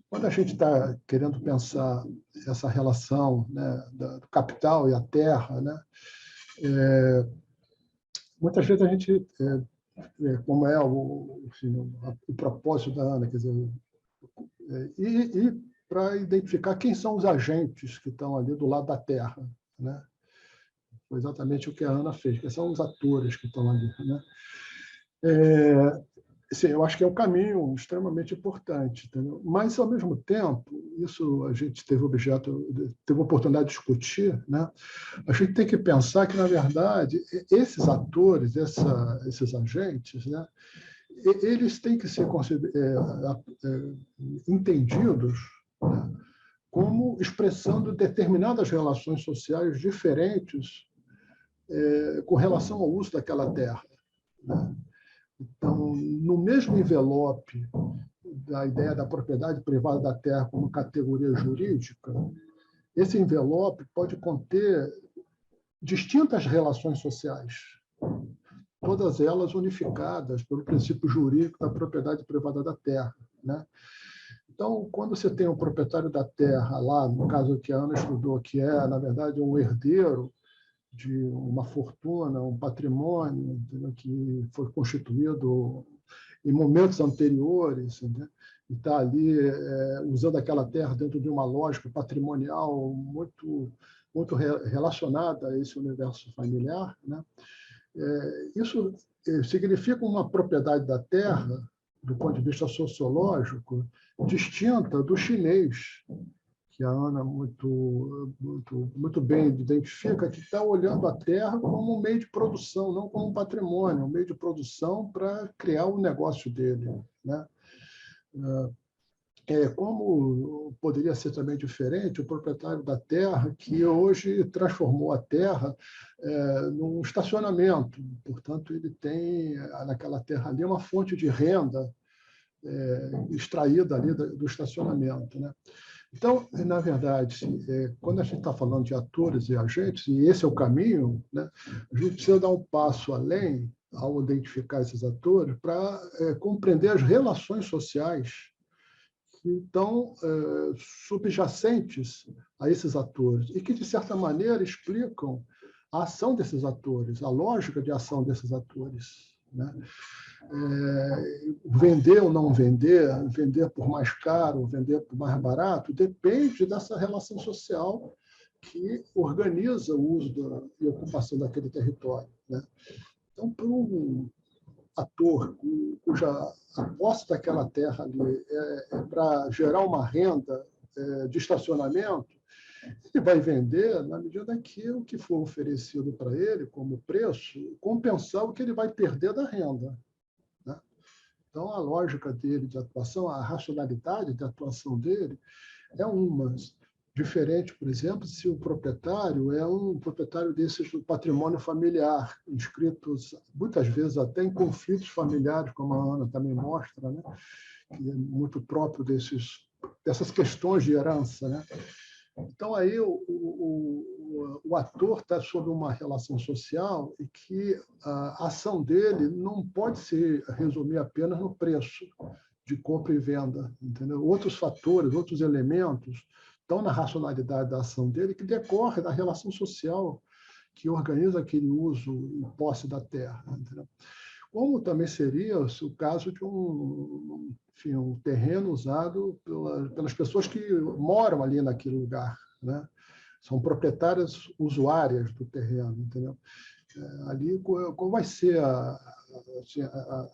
C: quando a gente está querendo pensar essa relação, né, do capital e a terra, né, muitas vezes a gente, como é o propósito da Ana, quer dizer, e para identificar quem são os agentes que estão ali do lado da terra, né? Foi exatamente o que a Ana fez, que são os atores que estão ali, né? Sim, eu acho que é um caminho extremamente importante, entendeu? Mas, ao mesmo tempo, isso a gente teve oportunidade de discutir, né? A gente tem que pensar que, na verdade, esses atores, esses agentes, né, eles têm que ser entendidos, né, como expressando determinadas relações sociais diferentes com relação ao uso daquela terra, né? Então, no mesmo envelope da ideia da propriedade privada da terra como categoria jurídica, esse envelope pode conter distintas relações sociais, todas elas unificadas pelo princípio jurídico da propriedade privada da terra, né? Então, quando você tem um proprietário da terra lá, no caso que a Ana estudou, que é, na verdade, um herdeiro de uma fortuna, um patrimônio, entendeu? Que foi constituído em momentos anteriores, né? E está ali usando aquela terra dentro de uma lógica patrimonial muito relacionada a esse universo familiar, né? Isso significa uma propriedade da terra, do ponto de vista sociológico, distinta do chinês, que a Ana muito bem identifica, que está olhando a terra como um meio de produção, não como um patrimônio, um meio de produção para criar o negócio dele, né? Como poderia ser também diferente o proprietário da terra, que hoje transformou a terra num estacionamento, portanto, ele tem naquela terra ali uma fonte de renda extraída ali do estacionamento, né? Então, na verdade, quando a gente está falando de atores e agentes, e esse é o caminho, né, a gente precisa dar um passo além ao identificar esses atores para compreender as relações sociais que estão subjacentes a esses atores e que, de certa maneira, explicam a ação desses atores, a lógica de ação desses atores, né? Vender ou não vender, vender por mais caro, vender por mais barato, depende dessa relação social que organiza o uso e ocupação daquele território, né? Então, para um ator cuja a posse daquela terra ali é para gerar uma renda de estacionamento, ele vai vender na medida que o que for oferecido para ele como preço compensar o que ele vai perder da renda, né? Então, a lógica dele de atuação, a racionalidade de atuação dele é uma. Diferente, por exemplo, se o proprietário é um proprietário desses do patrimônio familiar, inscritos muitas vezes até em conflitos familiares, como a Ana também mostra, né? Que é muito próprio dessas questões de herança, né? Então, aí o ator está sob uma relação social e que a ação dele não pode se resumir apenas no preço de compra e venda, entendeu? Outros fatores, outros elementos estão na racionalidade da ação dele, que decorre da relação social que organiza aquele uso e posse da terra, entendeu? Como também seria o caso de um terreno usado pelas pessoas que moram ali naquele lugar, né? São proprietárias usuárias do terreno, entendeu? Ali, qual vai ser a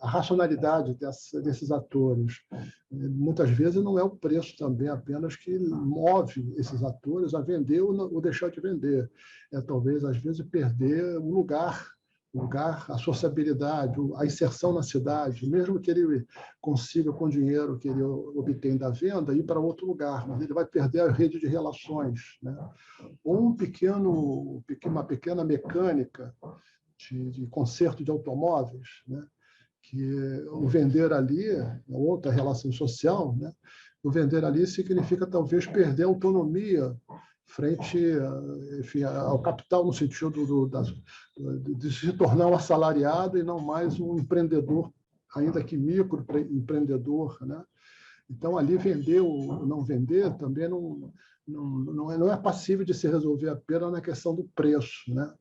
C: racionalidade desses atores? Muitas vezes não é o preço também apenas que move esses atores a vender ou deixar de vender. Talvez, às vezes, perder o lugar, a sociabilidade, a inserção na cidade, mesmo que ele consiga, com o dinheiro que ele obtém da venda, ir para outro lugar, mas ele vai perder a rede de relações, né? Ou uma pequena mecânica de conserto de automóveis, né? Que o vender ali, outra relação social, né? O vender ali significa talvez perder autonomia frente, enfim, ao capital, no sentido de se tornar um assalariado e não mais um empreendedor, ainda que microempreendedor, né? Então, ali vender ou não vender também não é passível de se resolver apenas na questão do preço, né?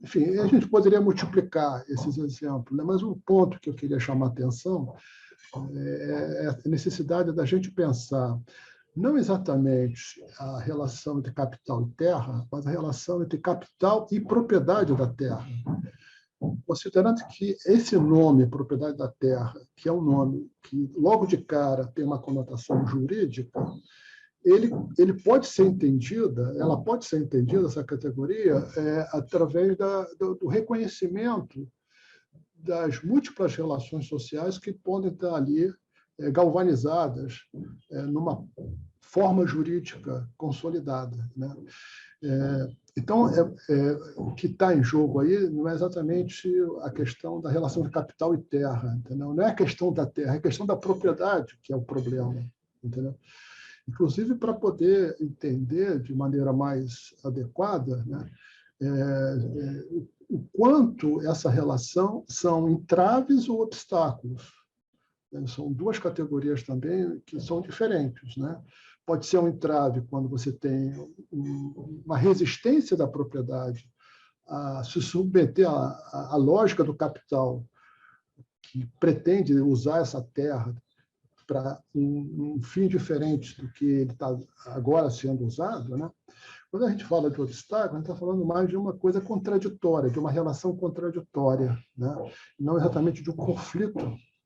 C: Enfim, a gente poderia multiplicar esses exemplos, né? Mas um ponto que eu queria chamar a atenção é a necessidade da gente pensar não exatamente a relação entre capital e terra, mas a relação entre capital e propriedade da terra. Considerando que esse nome, propriedade da terra, que é um nome que logo de cara tem uma conotação jurídica, ele pode ser entendida, ela pode ser entendida, essa categoria, através do reconhecimento das múltiplas relações sociais que podem estar ali galvanizadas numa forma jurídica consolidada, né? Então, o que está em jogo aí não é exatamente a questão da relação de capital e terra, entendeu? Não é a questão da terra, é a questão da propriedade que é o problema, entendeu? Inclusive, para poder entender de maneira mais adequada, né, o quanto essa relação são entraves ou obstáculos. São duas categorias também que são diferentes, né? Pode ser um entrave quando você tem uma resistência da propriedade a se submeter à lógica do capital, que pretende usar essa terra para um fim diferente do que ele está agora sendo usado, né? Quando a gente fala de obstáculo, a gente está falando mais de uma coisa contraditória, de uma relação contraditória, né? Não exatamente de um conflito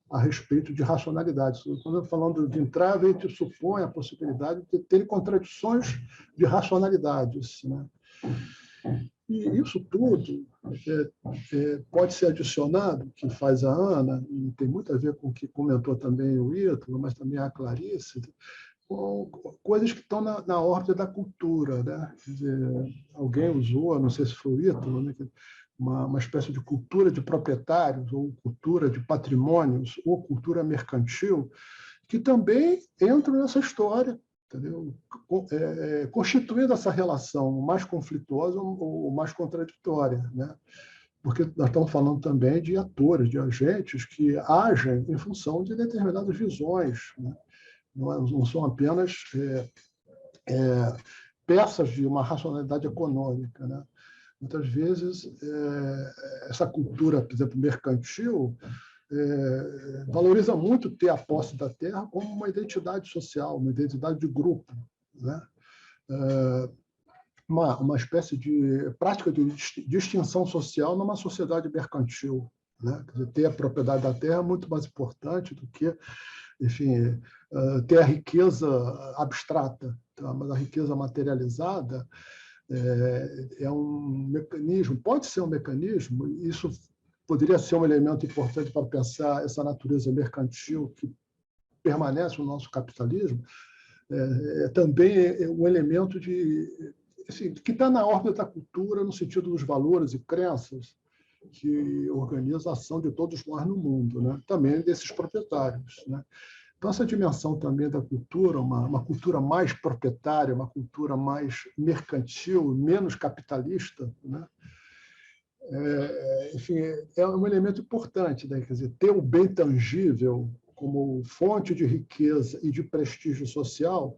C: a respeito de racionalidade. Quando eu estou falando de entrave, a gente supõe a possibilidade de ter contradições de racionalidades, né? E isso tudo pode ser adicionado, que faz a Ana, e tem muito a ver com o que comentou também o Ítalo, mas também a Clarice, com coisas que estão na órbita da cultura, né? Quer dizer, alguém usou, não sei se foi o Ítalo, né? Uma espécie de cultura de proprietários, ou cultura de patrimônios, ou cultura mercantil, que também entram nessa história, entendeu? Constituindo essa relação mais conflituosa ou mais contraditória, né? Porque nós estamos falando também de atores, de agentes que agem em função de determinadas visões, né? Não são apenas peças de uma racionalidade econômica, né? Muitas vezes, essa cultura, por exemplo, mercantil, valoriza muito ter a posse da terra como uma identidade social, uma identidade de grupo, né? Uma espécie de prática de distinção social numa sociedade mercantil, né? Quer dizer, ter a propriedade da terra é muito mais importante do que, enfim, ter a riqueza abstrata, tá? Mas a riqueza materializada é um mecanismo, pode ser um mecanismo, isso poderia ser um elemento importante para pensar essa natureza mercantil que permanece no nosso capitalismo, também é um elemento assim, que está na órbita da cultura, no sentido dos valores e crenças que organiza a ação de todos nós no mundo, né? Também desses proprietários, né? Então, essa dimensão também da cultura, uma cultura mais proprietária, uma cultura mais mercantil, menos capitalista, né? Enfim, é um elemento importante, né? Quer dizer, ter o bem tangível como fonte de riqueza e de prestígio social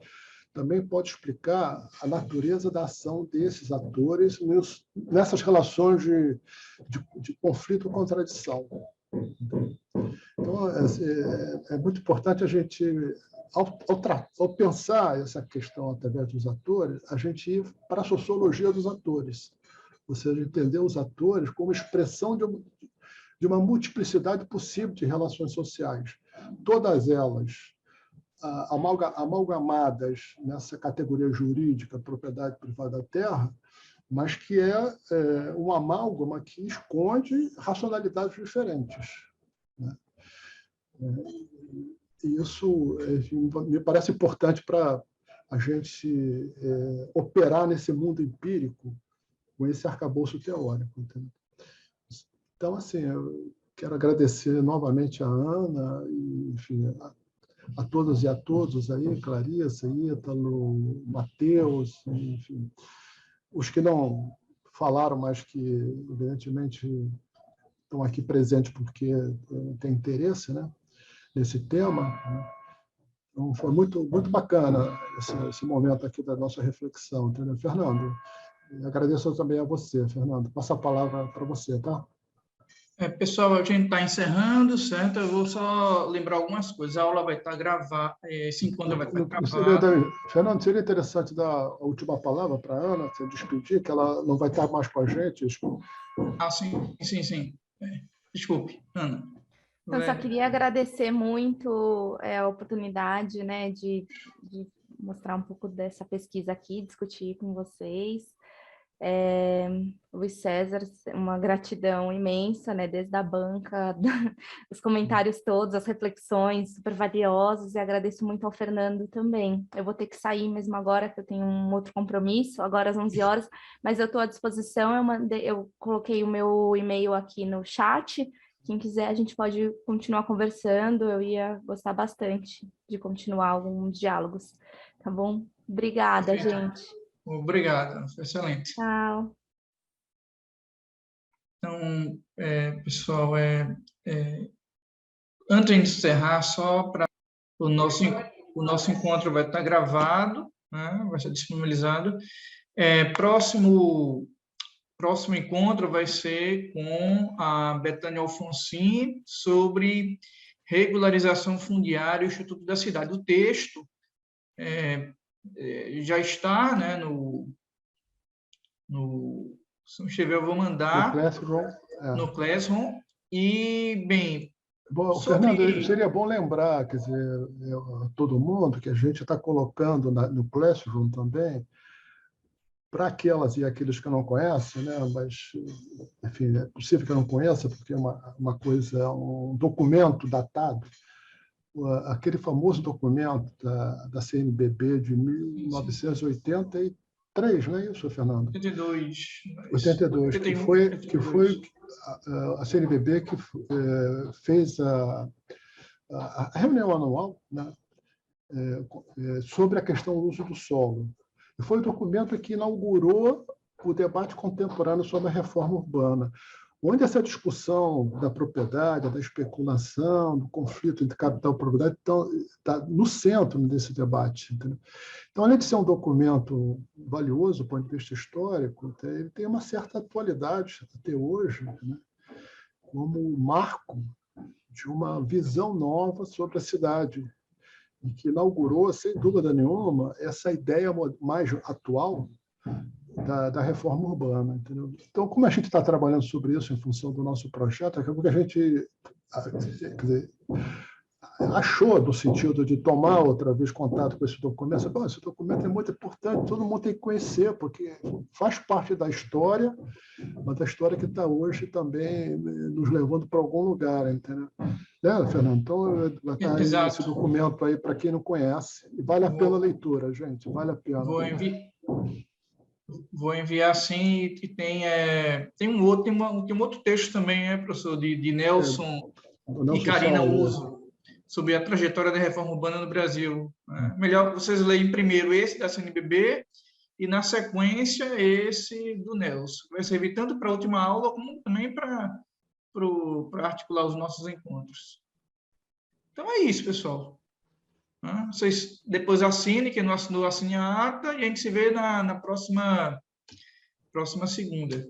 C: também pode explicar a natureza da ação desses atores nessas relações de conflito e contradição. Então, é muito importante a gente, ao pensar essa questão através dos atores, a gente ir para a sociologia dos atores, ou seja, entender os atores como expressão de uma multiplicidade possível de relações sociais, todas elas amalgamadas nessa categoria jurídica, propriedade privada da terra, mas que é uma amálgama que esconde racionalidades diferentes, né? E isso, enfim, me parece importante para a gente operar nesse mundo empírico com esse arcabouço teórico, entendeu? Então, assim, eu quero agradecer novamente a Ana e, enfim, a todas e a todos aí, Clarissa, Ítalo, Matheus, enfim, os que não falaram, mas que, evidentemente, estão aqui presentes porque têm interesse, né, nesse tema, né? Então, foi muito bacana esse momento aqui da nossa reflexão, entendeu? Fernando, agradeço também a você, Fernando. Passa a palavra para você, tá?
A: Pessoal, a gente está encerrando, certo? Eu vou só lembrar algumas coisas. A aula vai estar gravada, esse encontro vai estar gravado.
C: Fernando, seria interessante dar a última palavra para a Ana, se despedir, que ela não vai estar mais com a gente.
A: Sim. Desculpe, Ana.
B: Eu só queria agradecer muito a oportunidade, né, de mostrar um pouco dessa pesquisa aqui, discutir com vocês. Luiz César, uma gratidão imensa, né, desde a banca, os comentários todos, as reflexões super valiosas, e agradeço muito ao Fernando também. Eu vou ter que sair mesmo agora, que eu tenho um outro compromisso, agora às 11 horas, mas eu estou à disposição, eu coloquei o meu e-mail aqui no chat. Quem quiser, a gente pode continuar conversando, eu ia gostar bastante de continuar alguns diálogos, tá bom? Obrigada, gente.
A: Obrigado, foi excelente.
B: Tchau.
A: Então, pessoal, antes de encerrar, só para o nosso encontro vai estar gravado, né? Vai ser disponibilizado. Próximo encontro vai ser com a Betânia Alfonsine sobre regularização fundiária e o Estatuto da Cidade. O texto já está, né, se não estiver, eu vou mandar no Classroom. E, bem...
C: Bom, Fernando, seria bom lembrar, quer dizer, a todo mundo, que a gente está colocando no Classroom também, para aquelas e aqueles que não conhecem, né? Mas, enfim, é possível que eu não conheça, porque é uma coisa, um documento datado, aquele famoso documento da CNBB de 1983, não é isso, Fernando? 82, que foi a CNBB que fez a reunião anual, né, sobre a questão do uso do solo. E foi o documento que inaugurou o debate contemporâneo sobre a reforma urbana, onde essa discussão da propriedade, da especulação, do conflito entre capital e propriedade está no centro desse debate. Entendeu? Então, além de ser um documento valioso do ponto de vista histórico, ele tem uma certa atualidade até hoje, né? Como marco de uma visão nova sobre a cidade, e que inaugurou, sem dúvida nenhuma, essa ideia mais atual da reforma urbana. Entendeu? Então, como a gente está trabalhando sobre isso em função do nosso projeto, é que a gente achou, no sentido de tomar outra vez contato com esse documento. Bom, esse documento é muito importante, todo mundo tem que conhecer, porque faz parte da história, mas a história que está hoje também nos levando para algum lugar, entendeu? Né, Fernando? Então, vai estar esse documento aí para quem não conhece. E vale a pena a leitura, gente, vale a pena.
A: Vou enviar sim, e tem um outro texto também, professor, de Nelson e Karina Uso, sobre a trajetória da reforma urbana no Brasil. Melhor que vocês leiam primeiro esse da CNBB e, na sequência, esse do Nelson. Vai servir tanto para a última aula, como também para articular os nossos encontros. Então, é isso, pessoal. Vocês depois assinem, quem não assinou, assine a ata, e a gente se vê na próxima segunda.